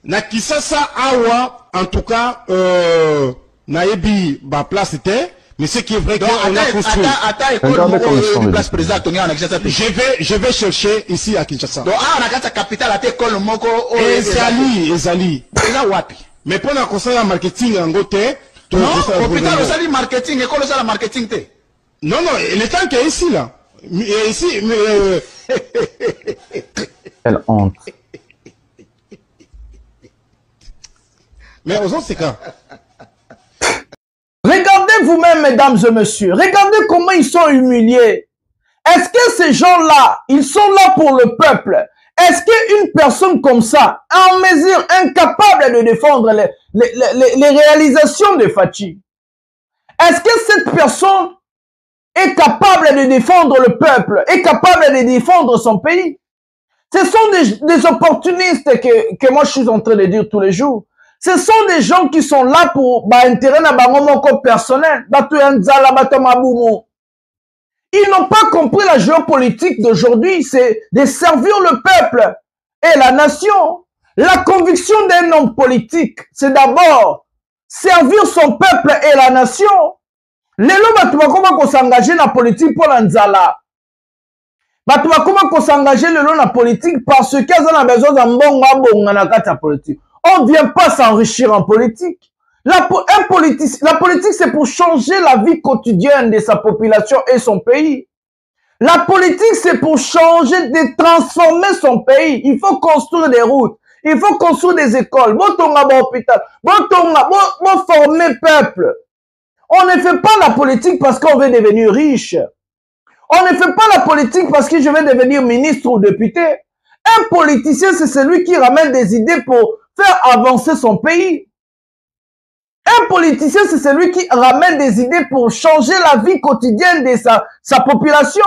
Na Kishasa, awa, en tout cas, na yebi, ba place était, mais ce qui est vrai qu'on a construit. Je vais chercher ici à Kinshasa. Donc, awa na capitale, à école moko, Ezali. Mais pour la construire la marketing en côté, non, hôpital aussi marketing, école aussi la marketing te. Non, non, le temps qui est ici là. Ici, quelle honte. Mais aux autres, c'est quand? Regardez vous-même, mesdames et messieurs. Regardez comment ils sont humiliés. Est-ce que ces gens-là, ils sont là pour le peuple? Est-ce qu'une personne comme ça, en mesure, incapable de défendre les réalisations de Fachi, est-ce que cette personne est capable de défendre le peuple, est capable de défendre son pays? Ce sont des opportunistes que moi je suis en train de dire tous les jours. Ce sont des gens qui sont là pour intérêt na bango personnel. Ils n'ont pas compris la géopolitique d'aujourd'hui, c'est de servir le peuple et la nation. La conviction d'un homme politique, c'est d'abord servir son peuple et la nation. Lelo batu bakoma ko s'engager na politique pour l'anzala. Batu bakoma ko s'engager lelo na politique parce qu'ils ont besoin d'un bon bonga na kata politique. On ne vient pas s'enrichir en politique. La politique, c'est pour changer la vie quotidienne de sa population et son pays. La politique, c'est pour changer, de transformer son pays. Il faut construire des routes. Il faut construire des écoles. Bon hôpital. Bon former peuple. On ne fait pas la politique parce qu'on veut devenir riche. On ne fait pas la politique parce que je vais devenir ministre ou député. Un politicien, c'est celui qui ramène des idées pour faire avancer son pays. Un politicien, c'est celui qui ramène des idées pour changer la vie quotidienne de sa population.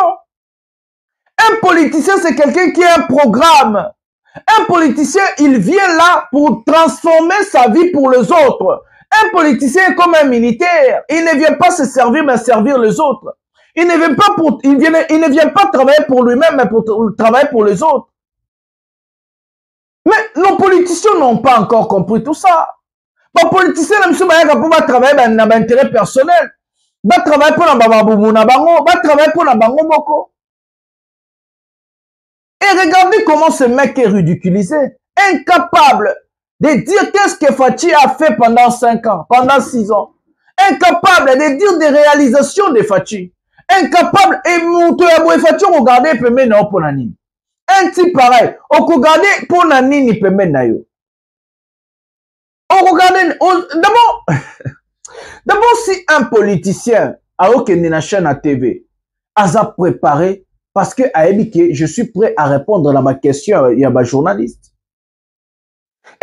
Un politicien, c'est quelqu'un qui a un programme. Un politicien, il vient là pour transformer sa vie pour les autres. Un politicien est comme un militaire. Il ne vient pas se servir, mais servir les autres. Il ne vient pas travailler pour lui-même, mais pour travailler pour les autres. Mais nos politiciens n'ont pas encore compris tout ça. Les politiciens, ils vont travailler dans l'intérêt personnel. Ils vont travailler pour la bababou, ils vont travailler pour la bango moko. Et regardez comment ce mec est ridiculisé. Incapable de dire qu'est-ce que Fachi a fait pendant 5 ans, pendant 6 ans. Incapable de dire des réalisations de Fachi. Incapable. Et Moutou Yaboué Fachi, regardez, peut mener pour Nanini. Un type pareil. On regarde pour Nanini, peut mener. On regarde. D'abord, si un politicien a aucune chaîne à TV, a préparé, parce que a dit je suis prêt à répondre à ma question, il y a un journaliste.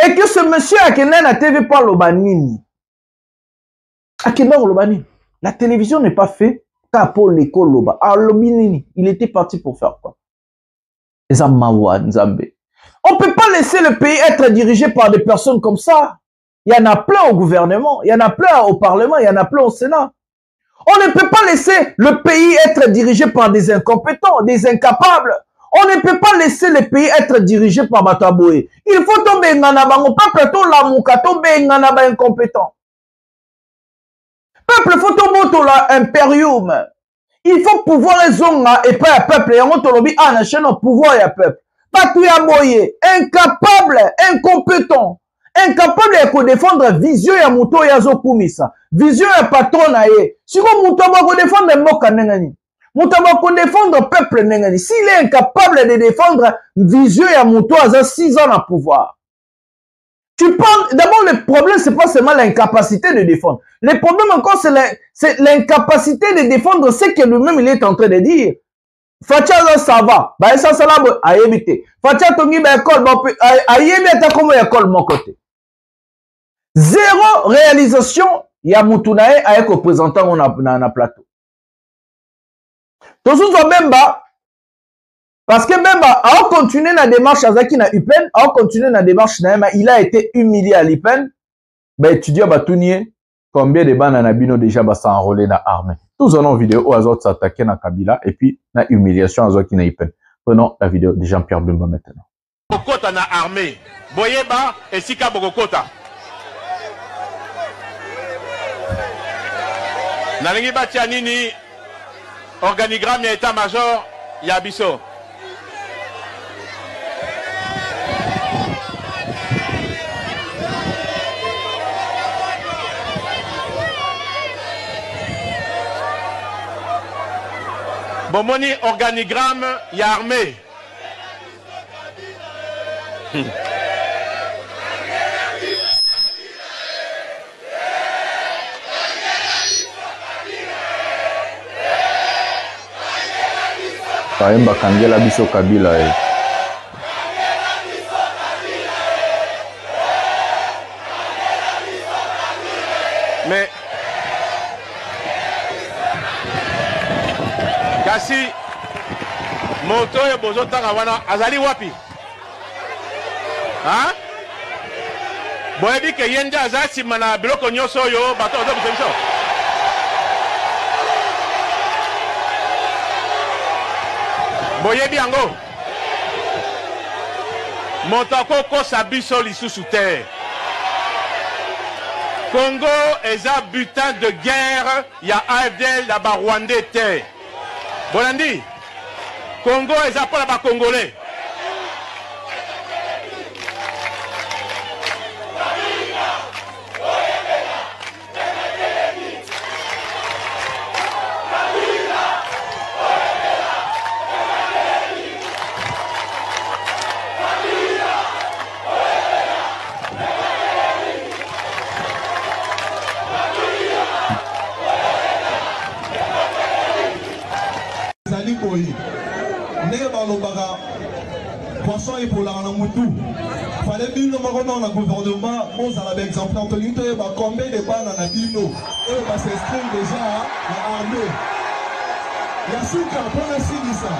Et que ce monsieur a qu'une à TV parle au banini. La télévision n'est pas faite pour l'école loba. Il était parti pour faire quoi? On ne peut pas laisser le pays être dirigé par des personnes comme ça. Il y en a plein au gouvernement, il y en a plein au Parlement, il y en a plein au Sénat. On ne peut pas laisser le pays être dirigé par des incompétents, des incapables. On ne peut pas laisser le pays être dirigé par Bataboué. Il faut tomber nganabango, peuple to la mouka, tomber nganaba incompétent. Peuple, faut tomber la impérium. Il faut pouvoir les zonga et pas le peuple. Et on te lobby, ah, nation au pouvoir et peuple. Patouya boye, incapable, incompétent. Incapable de défendre vision ya muto ya zokumisa. Vision ya patron na ye. Si vous muto va défendre moka nengani. Muto va défendre peuple nengani. S'il est incapable de défendre vision ya muto à 6 ans à pouvoir. Tu parles, d'abord le problème c'est pas seulement l'incapacité de défendre. Le problème encore c'est l'incapacité de défendre ce que lui-même il est en train de dire. Facha ça va. Bah ça là ayebite. Facha tongi ba école ayebite comme école mon côté. Zéro réalisation, il y a Moutunae avec représentant na plateau. Tout ça même bas, parce que même à continuer la démarche Azaki na UPEN, à continuer la démarche Naema, il a été humilié à l'UPEN. Ben étudiant Batunier, combien de bananes Bino déjà s'enrôler dans l'armée. Tous en ont vidéo où Azot s'attaquer na Kabila et puis na humiliation Azaki na UPEN. Prenons la vidéo de Jean-Pierre Bemba maintenant. Bokota na armée, Boyeba et Sika Bokota. Nalingi batia nini organigramme ya état-major ya biso. Bomoni organigramme ya armée. Kaemba Kangela biso Kabila Mais kasi moto e bozo tanga wana azali wapi? Hein? Boyebi ke yende azasi mana biloko nyoso yo bato ozo biso. Boyebi yango Montako kosa biso lisusu te. Congo eza butin de guerre ya AFDL la ba Rwandais te. Bolandi Congo eza pour la ba Congolais. Poisson et pour la moutou. Fallait bien nous marquer dans le gouvernement. On a l'exemple entre nous. Il y a combien de balles dans la dino. Et on va s'inscrire déjà à l'armée. Il y a ce cas pour la ça.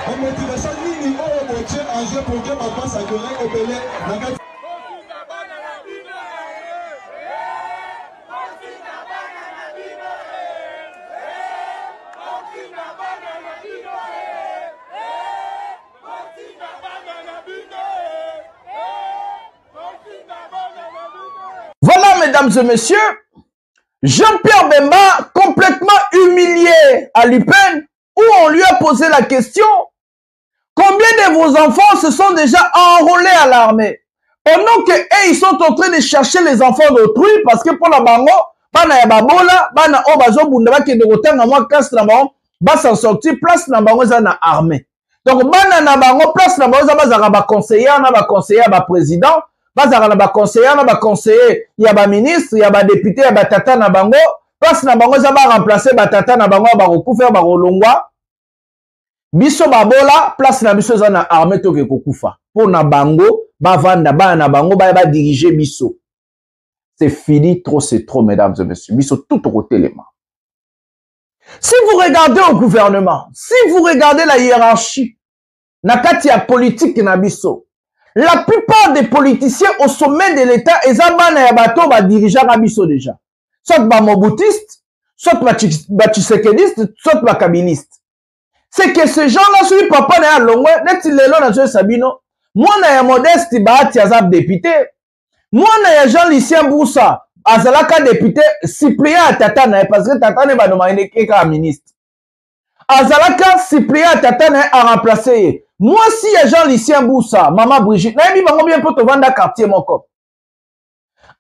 On motivation nini on va montrer un jeu pour que ma passe à gueuler au belé. Voilà, mesdames et messieurs, Jean-Pierre Bemba complètement humilié à l'UPEN, où on lui a posé la question, Combien de vos enfants se sont déjà enrôlés à l'armée? Pendant que ils sont en train de chercher les enfants d'autrui, parce que pour la bango, bana ya babola, bana o bazo bunda ba ke de rotanga moi casse na bango, ba s'en sortir place na bango za na armée. Donc bana na bango place na bango za bazaka ba conseiller na ba conseiller ba président, bazaka na ba conseiller na ba conseiller ya ba ministre, ya ba député, ya ba tata na bango, place na bango za ba remplacer ba tata na bango ba kokufa ba kolongwa. Biso babola place na biso za na armée to ke kokufa. Pour na bango ba vanda ba na bango ba diriger biso. C'est fini, trop c'est trop, mesdames et messieurs. Biso tout au côté les mains. Si vous regardez au gouvernement, si vous regardez la hiérarchie, nakati ya politique na biso, la plupart des politiciens au sommet de l'État, ezabana ya bato ba dirigeant na biso déjà. Soit ba mobutiste, soit ba tshisekediste, soit ba kabiliste. C'est que ces gens-là, celui papa na ya longwe, neti lelo na zoe sabino, mwana ya modeste baati azab député, mwana ya Jean-Lucien Boussa, azalaka député, Cyprien Atatana, parce que Tatane ba nommé keka ministre. Azalaka Cyprien Atatana a remplacé. Moi si ya Jean-Lucien Boussa, maman Brigitte, na yebi bango bien poto vanda quartier moko.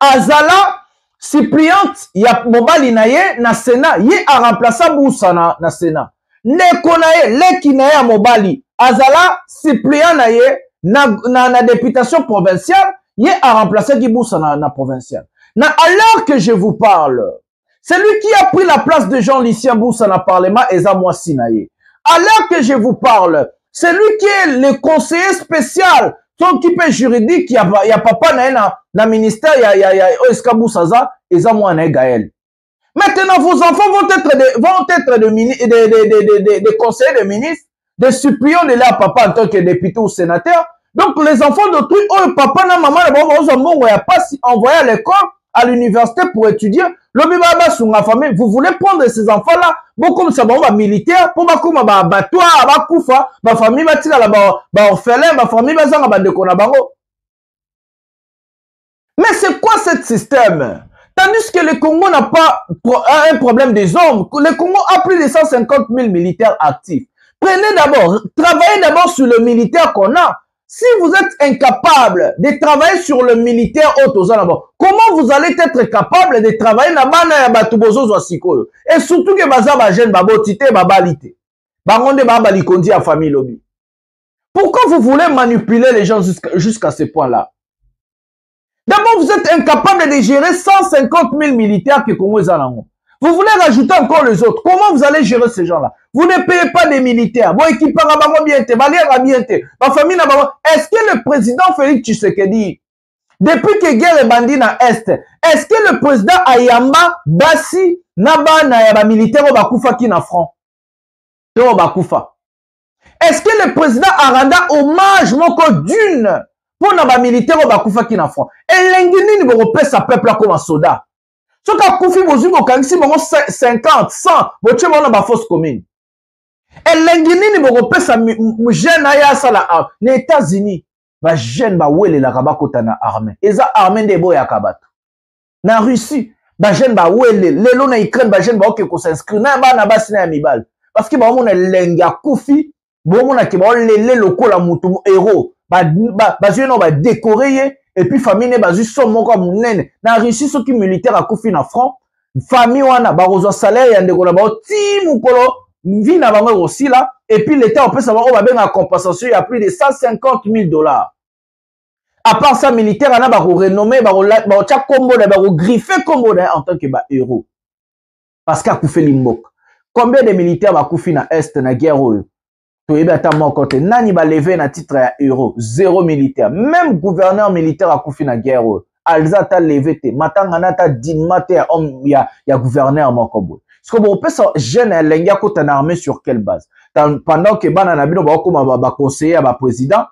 Azala Cyprien ya mobali na ye na Sénat, ye a remplacé Boussa na Sénat. Ndeko na ye, leki na ye a mobali, azala Cyprien na ye na députation provinciale, ye a remplacé Kiboussa na provinciale. À l'heure que je vous parle, celui qui a pris la place de Jean-Lucien Boussa dans le Parlement est Zamwa Sinaye. À l'heure que je vous parle, celui qui est le conseiller spécial, son équipe juridique, il y a papa na ministère, il y a Oeska Boussaza, et Zamwa Gaël. Maintenant, vos enfants vont être des conseillers de ministres, des suppléants de leur papa en tant que député ou sénateur. Donc, les enfants d'autrui, oh, papa, na maman, il n'y a pas envoyé à l'école, à l'université pour étudier. Vous voulez prendre ces enfants-là, bon, comme ça, bah, militaire, pour ma comme bah, bateau, bah, koufa, ma famille, bah, tira là-bas, bah, orphelin, ma famille, bah, zanga, bah, dekona, bah, mais c'est quoi ce système? Tandis que le Congo n'a pas un problème des hommes. Le Congo a plus de 150 000 militaires actifs. Prenez d'abord, travaillez d'abord sur le militaire qu'on a. Si vous êtes incapable de travailler sur le militaire comment vous allez être capable de travailler na bana ya batubozo zwasiko? Et surtout que baza ba jeune babotité babalite. Bangonde babali kondi à famille lobby. Pourquoi vous voulez manipuler les gens jusqu'à ce point-là? D'abord, vous êtes incapable de gérer 150 000 militaires que Congo est en. Vous voulez rajouter encore les autres. Comment vous allez gérer ces gens-là? Vous ne payez pas des militaires. Bon, équipement à bien, ma famille n'a pas. Est-ce que le président Félix Tshisekedi, depuis que guerre est bandit na Est, est-ce que le président Ayamba Bassi Naba na militaire au Bakoufa qui na front? Au Bakoufa. Est-ce que le président a rendu hommage moko d'une pour na militaire au Bakoufa qui na front? Et l'ingénieur ne repère sa peuple comme un soldat. Ce qu'a confié vos yeux, si vous 50, 100, vous avez une fausse commune. Et l'ingénieur ne repère sa jeune aya sala les États-Unis. Va jeune ba wele la kabakota na armée. Eza armée de boya kabato. Na Russie, ba jeune ba wele lelo na Ukraine ba jeune ba oke ko s'inscrire na ba na basi na mibal. Parce que ba mona lenga kufi, bo mona ke ba lele lokola mutu héros. Ba jeune ba décorer et puis famille ne ba juste son moko munene. Na Russie ceux qui militaire a kufi na front, famille wana ba rezo salaire ya ndeko na ba ti mukolo vie na bango aussi là. Et puis l'État, on peut savoir, on va bien en compensation, il y a plus de 150 000 $. À part ça, militaire, on a renommé, on griffé combo en tant que héros. Parce qu'il a coupé l'imbok. Combien de militaires va couper dans l'Est, dans la guerre? Tu es bien mon côté. Nani va lever un titre à héros. 0 militaire. Même gouverneur militaire a coupé dans la guerre. Alza ta levé. Matangana ta dinmate, il y a gouverneur mon combo. Est-ce que vous pouvez savoir, jeune, l'enga côté en armée sur quelle base? Pendant que banana bino ba conseiller ba président,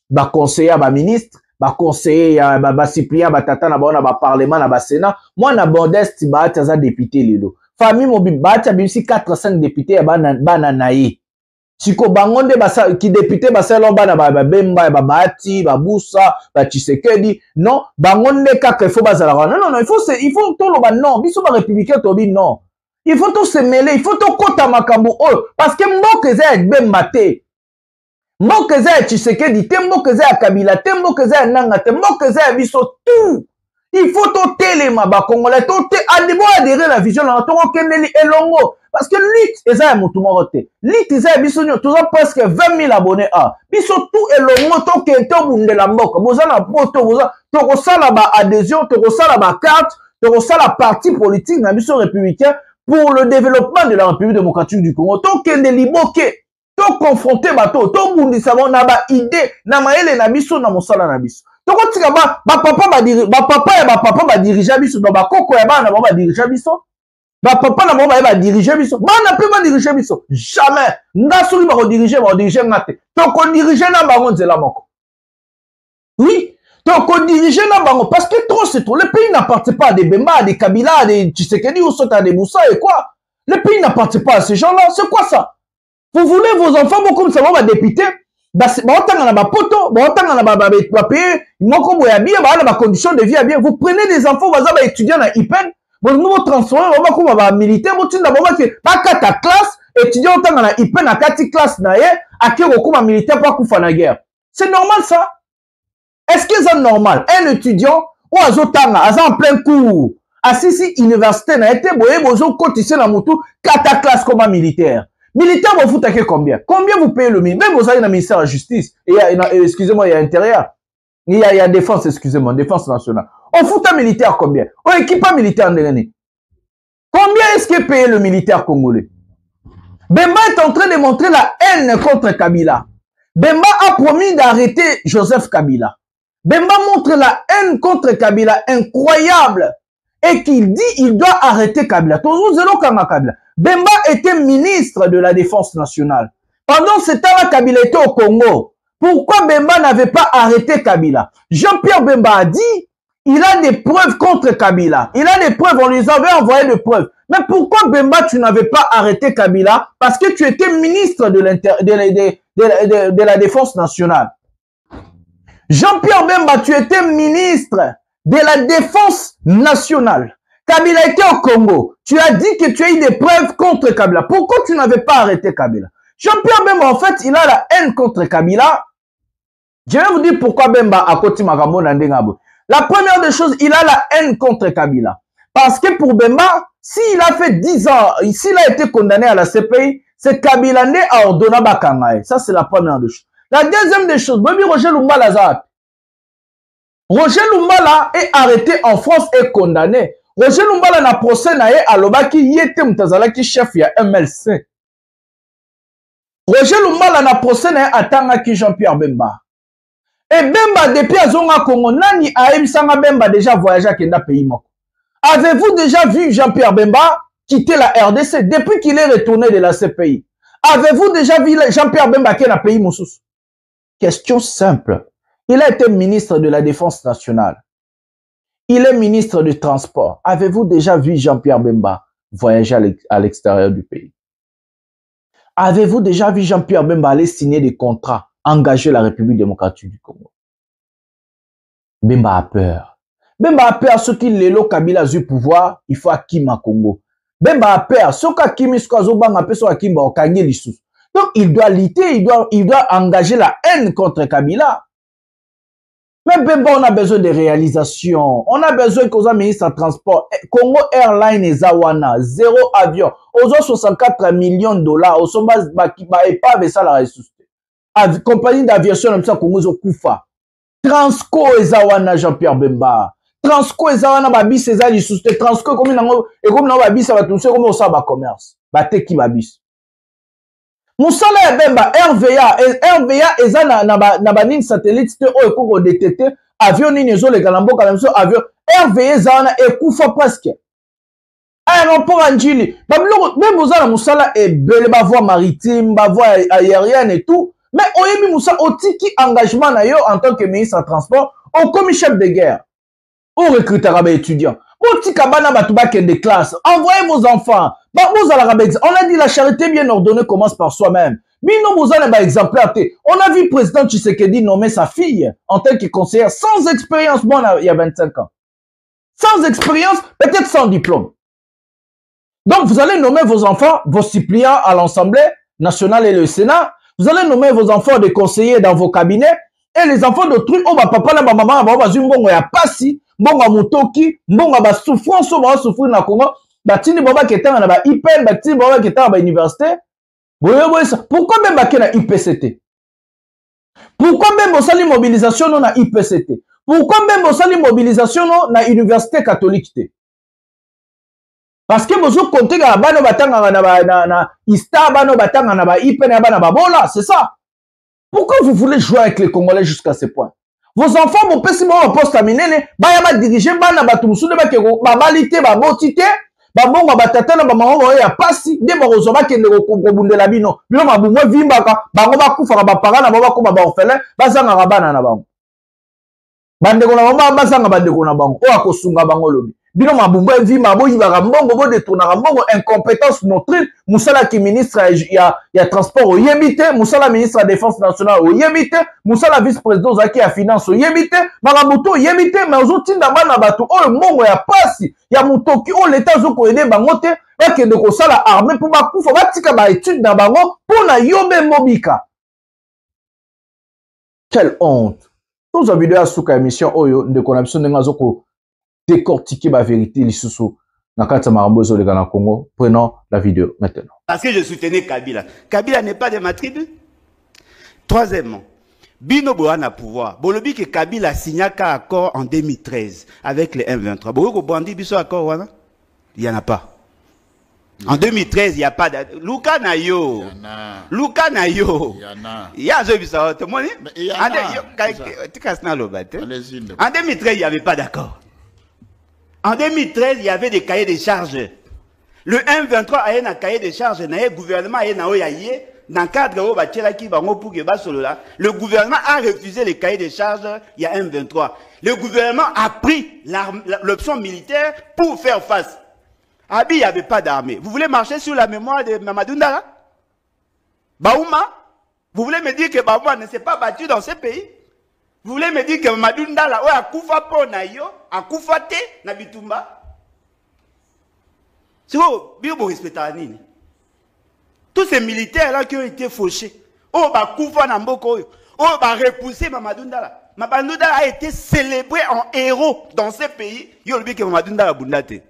ba conseiller ba ministre, ba conseiller ba suppléant ba tata na ba parlement na ba sénat, moi na modeste ba taza député lelo. Famille mobile ba ta bisi 4 5 députés bana naï. Siko bangonde ba qui député ba selo bana ba bemba ba bati ba busa ba Tshisekedi, non, bangonde kaka il faut bazala. Non, il faut tout le non, biso ba républicain tobi non. Il faut tout se mêler, il faut tout kota makambo oh parce que mboka eza ben maté. Mokeza ya Tshisekedi, te mokeza ya Kabila, te mokeza ya Nanga, te mokeza ya biso tout. Il faut tout téléma ba Congolais, tout adebo adhérer la vision na to keneli elongo parce que lutte eza ya mutu moko te. Lutte eza ya biso nyo, toza presque 20 000 abonnés a. Biso tout elongo to kento bundela mboka. Boza na poto, boza to kosala ba adhésion, to kosala ba carte, to kosala parti politique na biso républicain pour le développement de la République démocratique du Congo. To kendeli boke. To confronter bato, to bundisa na ba idée na maele na biso na mosala na biso. Toko tika ba papa ba diriger biso, ba koko ya bana ba diriger biso. Ba papa na ba diriger biso. Bana pe ba diriger biso. Jamais. Ngasuri ba diriger ngate. Toko diriger na bango nzela moko. Oui, toko diriger na bango parce que trop c'est trop. Le pays n'appartient pas à des Bemba, à des Kabila, à des Tshisekedi ou Sota des Moussa et quoi. Le pays n'appartient pas à ces gens-là. C'est quoi ça? Vous voulez vos enfants beaucoup comme ça va député? Vous prenez des enfants, vous étudiants dans IPEN, vous nous transformez, vous allez militaire, vous allez classe, étudiants dans IPEN, à 4 classes, à qui vous militaire pour faire la guerre. C'est normal ça? Est-ce que c'est normal? Un étudiant, ou en plein cours, à Sisi université, n'a été boyé, vous avez cotisé dans mon tour, 4 classes comme militaire. Militaire, vous foutez combien? Combien vous payez le ministère? Même vous avez le ministère de la Justice. Et excusez-moi, il y a Intérieur. Il y a Défense, excusez-moi, Défense nationale. On fout un militaire combien? On équipe un militaire en dernier. Combien est-ce que paye le militaire congolais? Bemba est en train de montrer la haine contre Kabila. Bemba a promis d'arrêter Joseph Kabila. Bemba montre la haine contre Kabila incroyable. Et qu'il dit il doit arrêter Kabila. Toujours zéro Kama Kabila. Bemba était ministre de la Défense nationale. Pendant ce temps-là, Kabila était au Congo. Pourquoi Bemba n'avait pas arrêté Kabila? Jean-Pierre Bemba a dit, il a des preuves contre Kabila. Il a des preuves, on lui avait envoyé des preuves. Mais pourquoi Bemba, tu n'avais pas arrêté Kabila? Parce que tu étais ministre de la Défense nationale. Jean-Pierre Bemba, tu étais ministre de la Défense nationale. Kabila était au Congo. Tu as dit que tu as eu des preuves contre Kabila. Pourquoi tu n'avais pas arrêté Kabila? Jean-Pierre Bemba, en fait, il a la haine contre Kabila. Je vais vous dire pourquoi Bemba a côté Magambo Nandengabo. La première des choses, il a la haine contre Kabila. Parce que pour Bemba, s'il a fait 10 ans, s'il a été condamné à la CPI, c'est Kabila né à ordonné Bakangaye. Ça, c'est la première des choses. La deuxième des choses, Bobby Roger Lumbala Zat. Roger Lumbala est arrêté en France et condamné. Roger Lumbala na procès na ye alobaki yete mutazalaki chef ya MLC. Roger Lumbala na procès na ye atangaki Jean-Pierre Bemba. Et Bemba depuis azonga Congo nani aebisanga Bemba déjà voyagé à Kenda pays moko. Avez-vous déjà vu Jean-Pierre Bemba quitter la RDC depuis qu'il est retourné de la CPI? Avez-vous déjà vu Jean-Pierre Bemba qui est dans le pays Moussous? Question simple. Il a été ministre de la Défense nationale. Il est ministre du Transport. Avez-vous déjà vu Jean-Pierre Bemba voyager à l'extérieur du pays? Avez-vous déjà vu Jean-Pierre Bemba aller signer des contrats, engager la République démocratique du Congo? Bemba a peur. Bemba a peur, ceux qui l'élo Kabila a eu pouvoir, il faut Akima Congo. Bemba a peur, ceux qui Akimi Skazobang a peur, Akima Okanye Lissous. Donc il doit lutter, il doit engager la haine contre Kabila. Mais Bemba, on a besoin de réalisation. On a besoin qu'on ait ministre de transport. Congo Airlines et Zawana, 0 avion. Aux 64 millions de dollars. Aux sommes et pas avec ça la ressource. Compagnie d'aviation, comme ça, Congo Zokoufa. Transco et Zawana, Jean-Pierre Bemba. Transco et Zawana, Babis et Zali sous Transco, comme nous Babis, ça va tout comme ça, va commerce. Bate qui Babis. Moussala Bemba, RVA, eza na banine satellite, c'était au DTT, avion ninezo, les galambo, kalamso, avion, RVA, zana, ekufa presque. Aéroport Anjili, même Moussala, Moussala est belle, ba voie maritime, ba voie aérienne et tout, mais Oyemi Moussa, otiki engagement na yo en tant que ministre de transport, au commis chef de guerre, au recruteur étudiant. Des classes. Envoyez vos enfants. On a dit la charité bien ordonnée commence par soi-même. Mais nous, vous avez exemplaire. On a vu le président Tshisekedi nommer sa fille en tant que conseillère sans expérience. Bon, il y a 25 ans. Sans expérience, peut-être sans diplôme. Donc, vous allez nommer vos enfants, vos suppléants à l'Assemblée nationale et le Sénat. Vous allez nommer vos enfants de conseillers dans vos cabinets et les enfants d'autrui, oh bah papa, là, maman, bah mbongo ya pasi, mbongo mutoki, mbongo ba souffrance, ba souffrir na Congo, bah tini baba qui était na ba IPN, bah tini baba qui était na ba université. Pourquoi même ba na IPCT? Pourquoi même osali mobilisation non na IPCT? Pourquoi même osali mobilisation non na université catholique? Parce que vous comptez que la bano batanga na Ista, bano batanga na ba IPN, na ba bola, c'est ça. Pourquoi vous voulez jouer avec les Congolais jusqu'à ce point? Vos enfants, mon père, si mon poste à minene, ba diriger, ba na batumusude, ba kego, ba balite, ba botite, ba bonga batata na ba maman ya pasi, de ba rozoba kende ko bunde la bino. Bino ma bumwe vimbaka, ba ngoba kufa ba parana, ba ko ba orphelin, ba zanga rabana na bango. Bandeko na mama bazanga bandeko na bango, o akosunga bango lobi. Bino mabumba vi mabo yibaka mbongo bo détourna mbongo incompétence notre musala ki ministre ya transport au yebite, musala ministre de défense nationale au yebite, musala vice-président zaki ya finance au yebite, marabuto yebite mais ozotinda bana bato o mbongo ya pasi ya mutoki o l'état zoko aider bango te ba ke de ko sala armée pour ba kufa ba tika ba étude na bango pour na yobe mobika. Quelle honte. Tous les vidéos à souka émission oyo de connexion de ngazoko décortiquer la vérité lisusu na kati marambozo le Ghana Congo. Prenons la vidéo maintenant. Parce que je soutenais Kabila. Kabila n'est pas de ma tribu. Troisièmement, Bino Boana pouvoir. Bolobi que Kabila a signé un accord en 2013 avec les M23. Boko Bandi biso accord wana? Il y en a pas. En 2013, il n'y a pas de... Luka Nayo. Luka Nayo. Il y a un jeu bizarre. En 2013, il n'y avait pas d'accord. En 2013, il y avait des cahiers de charges. Le M23 a un cahier de charges. Le gouvernement a dans le cadre le gouvernement a refusé les cahiers de charges. Il y a M23. Le gouvernement a pris l'option militaire pour faire face. Abi, il n'y avait pas d'armée. Vous voulez marcher sur la mémoire de Mamadou Ndala? Baouma? Vous voulez me dire que Baouma ne s'est pas battu dans ce pays? Vous voulez me dire que Mamadou Ndala a koufa po na yo, a koufa te na bitumba? C'est quoi? Bien vous respectez nini? Tous ces militaires-là qui ont été fauchés, oh ba koufa na mboko yo, oh ba repousser Mamadou Ndala. Mamadou Ndala a été célébré en héros dans ce pays. Yo le dit que Mamadou Ndala bundate.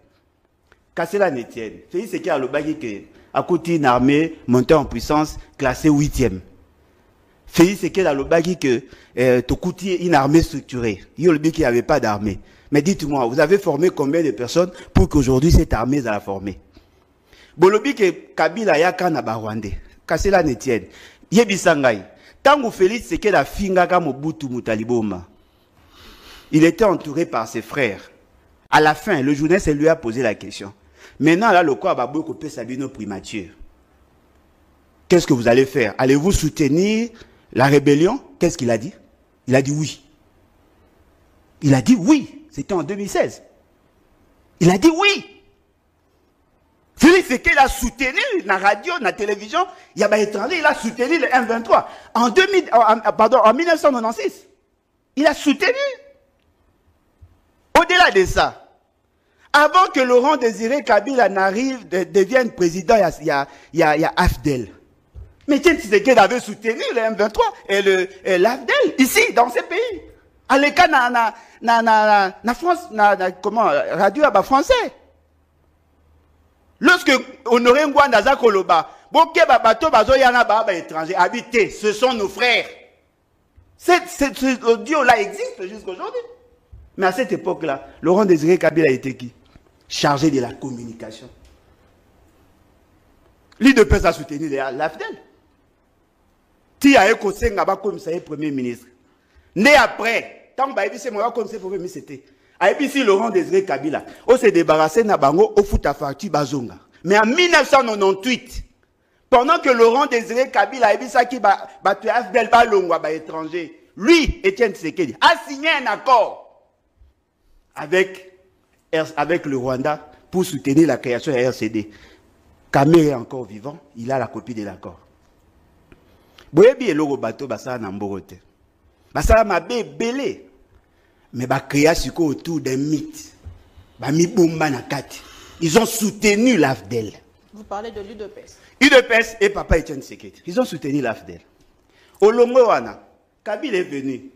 Kassela Netienne, Félix Tshisekedi a le bagage que à côté une armée montée en puissance classée 8e. Félix Tshisekedi a le bagage que Tokouti une armée structurée. Il y a le qu'il n'y avait pas d'armée. Mais dites-moi, vous avez formé combien de personnes pour qu'aujourd'hui cette armée soit formée? Bolobi que Kabila yaka na Rwandais. Kassela Netienne, Yebisangai. Tant que Félix Tshisekedi a fingaka Mobutu Mutaliboma, il était entouré par ses frères. À la fin, le journaliste lui a posé la question. Maintenant, là, le corps va beaucoup plus Sabino primature. Qu'est-ce que vous allez faire? Allez-vous soutenir la rébellion? Qu'est-ce qu'il a dit? Il a dit oui. Il a dit oui. C'était en 2016. Il a dit oui. Félix Tshisekedi a soutenu la radio, la télévision. Il y a des étrangers, il a soutenu le M23. En 1996. Il a soutenu. Au-delà de ça, avant que Laurent Désiré Kabila n'arrive, devienne président, il y a AFDEL. Mais Etienne Tshisekedi avait soutenu le M23 et l'AFDEL, ici, dans ce pays. À l'écart, na France, comment, radio à français. Lorsque Honoré Ngwanda Zakoloba, Boké Babato Bazoyana Baba étranger, habités, ce sont nos frères. Cet audio-là existe jusqu'à aujourd'hui. Mais à cette époque-là, Laurent Désiré Kabila était qui? Chargé de la communication. L'IDPS a soutenu l'AFDEL. Ti a écouté Ngaba comme ça, premier ministre. Né après, tant que c'est moi comme ça, premier ministre, c'était. A Laurent Désiré Kabila, on s'est débarrassé na bango au foot à Farti Bazonga. Mais en 1998, pendant que Laurent Désiré Kabila a dit ça qui va tuer AFDEL Balongwa étranger, lui, Etienne Tshisekedi, a signé un accord avec le Rwanda pour soutenir la création de la RCD. Kamé est encore vivant, il a la copie de l'accord. Boyebi et l'euro bateau, ça n'a pas été. Ça m'a belé. Mais bah créer autour d'un mythe. Ils ont soutenu l'AFDEL. Vous parlez de l'UDPS. UDPS et Papa Etienne Tshisekedi. Ils ont soutenu l'AFDEL. Olongowana, Kabila est venu.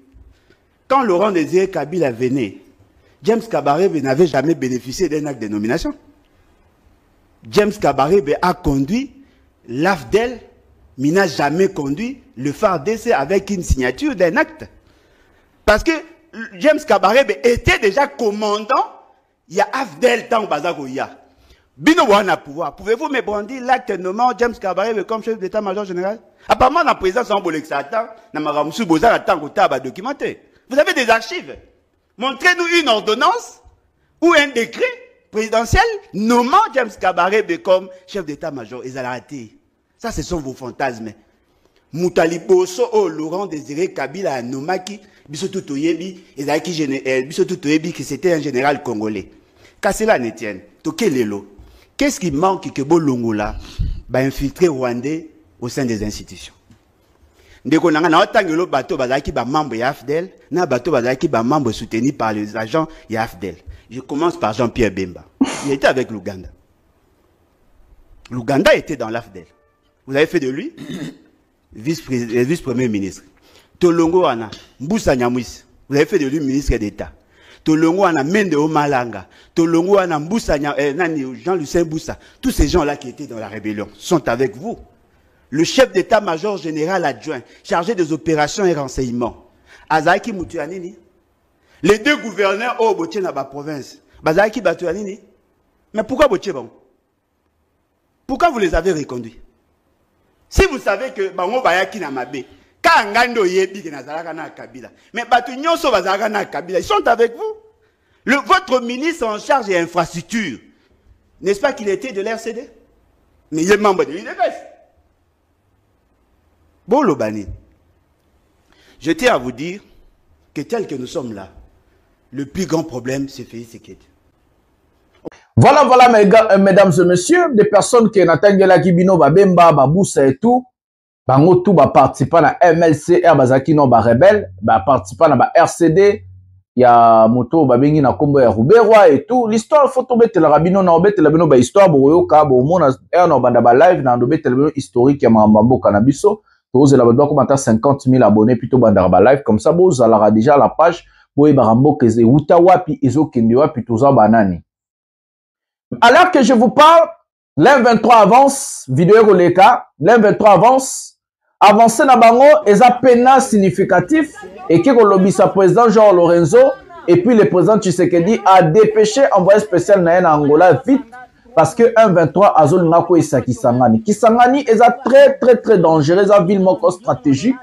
Quand Laurent Désiré Kabila venait, James Kabarebe n'avait jamais bénéficié d'un acte de nomination. James Kabarebe a conduit l'AFDEL, mais n'a jamais conduit le FARDC avec une signature d'un acte. Parce que James Kabarebe était déjà commandant, il y a AFDEL tant Bazagoya. Bino wana pouvoir. Pouvez-vous me brandir l'acte nommant James Kabarebe comme chef d'état-major général? Apparemment, la présidence en Bolexata, n'a maramoussou bozar tant que documenté. Vous avez des archives. Montrez-nous une ordonnance ou un décret présidentiel nommant James Kabarebe comme chef d'état-major. Ils ont raté. Ça, ce sont vos fantasmes. Moutali Bosso, oh, Laurent Désiré Kabila a nommé qui, Bissotou Toyebi, que c'était un général congolais. Qu'à cela ne tienne, Tokelelo. Qu'est-ce qui manque que Bolongola va infiltrer Rwandais au sein des institutions? Ndeko nanga na otangelo bateau bazaki ba membre ya AFDEL, na bateau bazaki ba membre soutenu par les agents ya AFDEL. Je commence par Jean-Pierre Bemba. Il était avec l'Ouganda. L'Ouganda était dans l'AFDEL. Vous avez fait de lui vice-premier ministre. Tolongo Ana, Mboussa Nyamwis. Vous avez fait de lui ministre d'État. Tolongo Ana, Mende Omalanga. Tolongo Ana, Mboussa Jean-Lucien Mboussa. Tous ces gens-là qui étaient dans la rébellion sont avec vous. Le chef d'état-major général adjoint, chargé des opérations et renseignements. Azaiki Moutianini. Les deux gouverneurs au Botier dans la province. Bazaiki Batuanini. Mais pourquoi Botier bon? Pourquoi vous les avez reconduits? Si vous savez que Bango Bayaki Namabe, Kangando Yebi Nazaraka na Kabila, mais Batunyon so Bazaraka na Kabila, ils sont avec vous. Votre ministre en charge des infrastructures, n'est-ce pas qu'il était de l'RCD? Mais il est membre de l'UDPS. Bon, Lobani, je tiens à vous dire que tel que nous sommes là, le plus grand problème, c'est Félix Tshisekedi. Voilà, mesdames et messieurs, des personnes qui n'atteignent la Kibino, Bemba, Baboussa et tout, bango tout, participant à MLCR, Bazaki non, rebelle, participant à RCD, il y a moto, Babengi na Kombo ya Ruberwa et tout. L'histoire, faut tomber tel rabino, na obet tel bino, histoire, boyoka, bo mona, no bandaba live, na obet tel bino historique, ya mambo canabiso. Vous avez commenté 50 000 abonnés plutôt Bandarba Live. Comme ça, vous avez déjà la page. Vous avez dit Utawapi Ezo Kendewa plutôt Banani. Alors que je vous parle, l'M23 avance, vidéo Roleka, l'M23 avance, avancé na bango, et à peine significatif, et que le sa président Jean Lorenzo, et puis le président Tshisekedi a dépêché envoyé spécial na Angola vite. Parce que 1-23 Azol Nako et Kisangani. Kisangani est très dangereux, est une ville stratégique.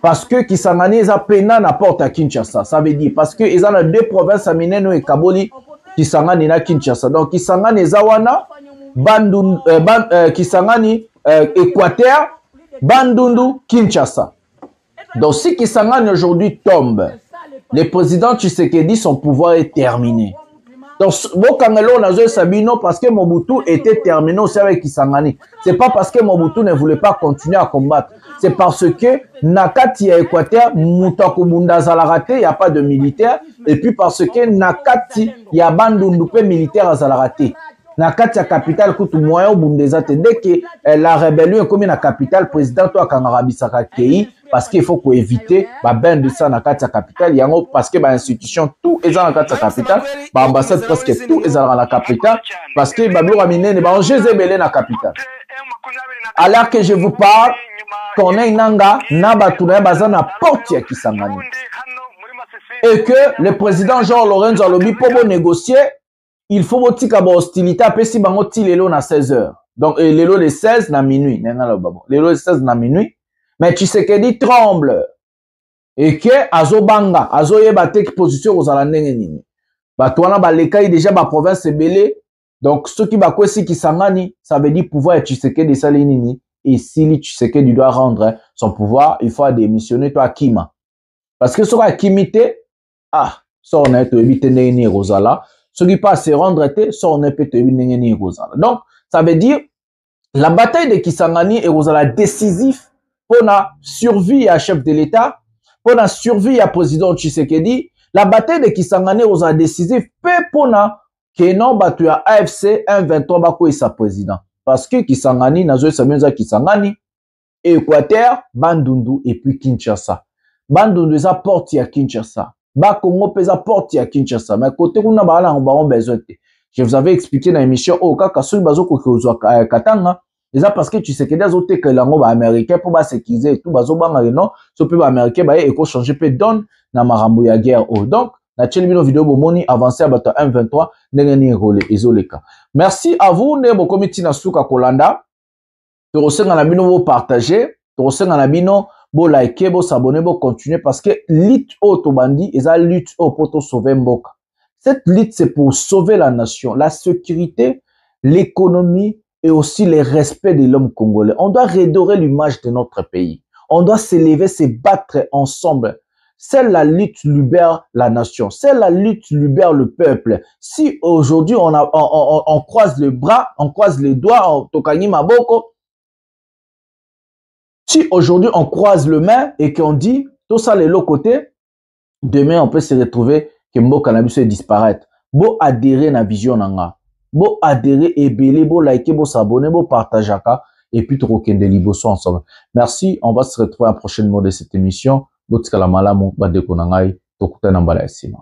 Parce que Kisangani est pena na porte à Kinshasa. Ça veut dire parce que ils ont deux provinces à Mineno et Kaboli, Kisangani na Kinshasa. Donc Kisangani est Zawana, Kisangani Équateur, Bandundu, Kinshasa. Donc si Kisangani aujourd'hui tombe, le président Tshisekedi, son pouvoir est terminé. Donc, parce que Mobutu était terminé aussi avec Kisangani. C'est pas parce que Mobutu ne voulait pas continuer à combattre. C'est parce que Nakati à Équateur, Moutakubunda Zalarate, il n'y a pas de militaire. Et puis parce que Nakati, il y a Bandundupe militaire à Zalarate. Nakati à capitale, coûte moyen au Bundesate. Dès que la rébellion est comme la capitale, président toi Kangarabi Sakakei, parce qu'il faut éviter ben de ça Nakati à capitale, parce que institution tout est dans la capitale, ambassade presque tout est dans la capitale, parce que Babou Ramine n'est pas en Jézébélé dans la capitale. Alors que je vous parle, qu'on est nanga, Nabatuna Bazana porte qui s'engage. Et que le président Jean Lorenzo Alobi pour négocier, il faut voter qu'à hostilité après si bango ti lelo na 16h. Donc lelo le 16 na minuit, lelo le 16 na minuit. Mais Tshisekedi tremble. Et que azobanga, azoyeba te position aux alandenge nini. Batwana baleka déjà ba province belé. Donc ceux qui ba kwesi Kisangani, ça veut dire pouvoir Tshisekedi sali nini. Et si Tshisekedi doit rendre son pouvoir, il faut démissionner toi Kima. Parce que sur Kimité, ça on a évité nini Rosala. Ceux qui passent se rendre, ça on a peut-être évité Rosala. Donc ça veut dire la bataille de Kisangani est Rosala décisif pour la survie à chef de l'État, pour la survie à président Tshisekedi. La bataille de Kisangani est Rosala décisif pour la que non battu à AFC 1-23 bako et sa président. Parce que Kisangani, Nazo Samuel Kisangani, Équateur, Bandundu et puis Kinshasa. Bandundu eza porte à Kinshasa. Congo pesa porte à Kinshasa. Mais côté kuna bala on ba besoin. Je vous avais expliqué dans l'émission au kaka sur bazo ko kozwa katanga. Eza parce que tu sais que des autres que lango ba américain pour ba sécuriser et tout bazo banga non, so pe ba américain ba eko changer pe donne na marambo ya guerre au. Donc na cheli bino vidéo bomoni avancer à bato M23 ndengeni rôle ezoleka. Merci à vous ne bo komiti na suka kolanda. Tosenga na bino bo partager, tosenga na bino bo liker, bo s'abonner, bo continuer parce que lutte auto bandi eza lutte au pour sauver mboka. Cette lutte c'est pour sauver la nation, la sécurité, l'économie et aussi le respect de l'homme congolais. On doit redorer l'image de notre pays. On doit s'élever, se battre ensemble. C'est la lutte libère la nation. C'est la lutte libère le peuple. Si aujourd'hui on croise les bras, on croise les doigts, on tokani maboko. Si aujourd'hui on croise le main et qu'on dit tout ça les l'autre côté, demain on peut se retrouver que mboka na biso disparaître. Bo adhérer na vision nanga. Bo adhérer et belé, bo liker, bo s'abonner, bo partager et puis tokende liboso ensemble. Merci, on va se retrouver à un prochain mot de cette émission. Botikala malamu badeko nangai tokutana mbala ya sima.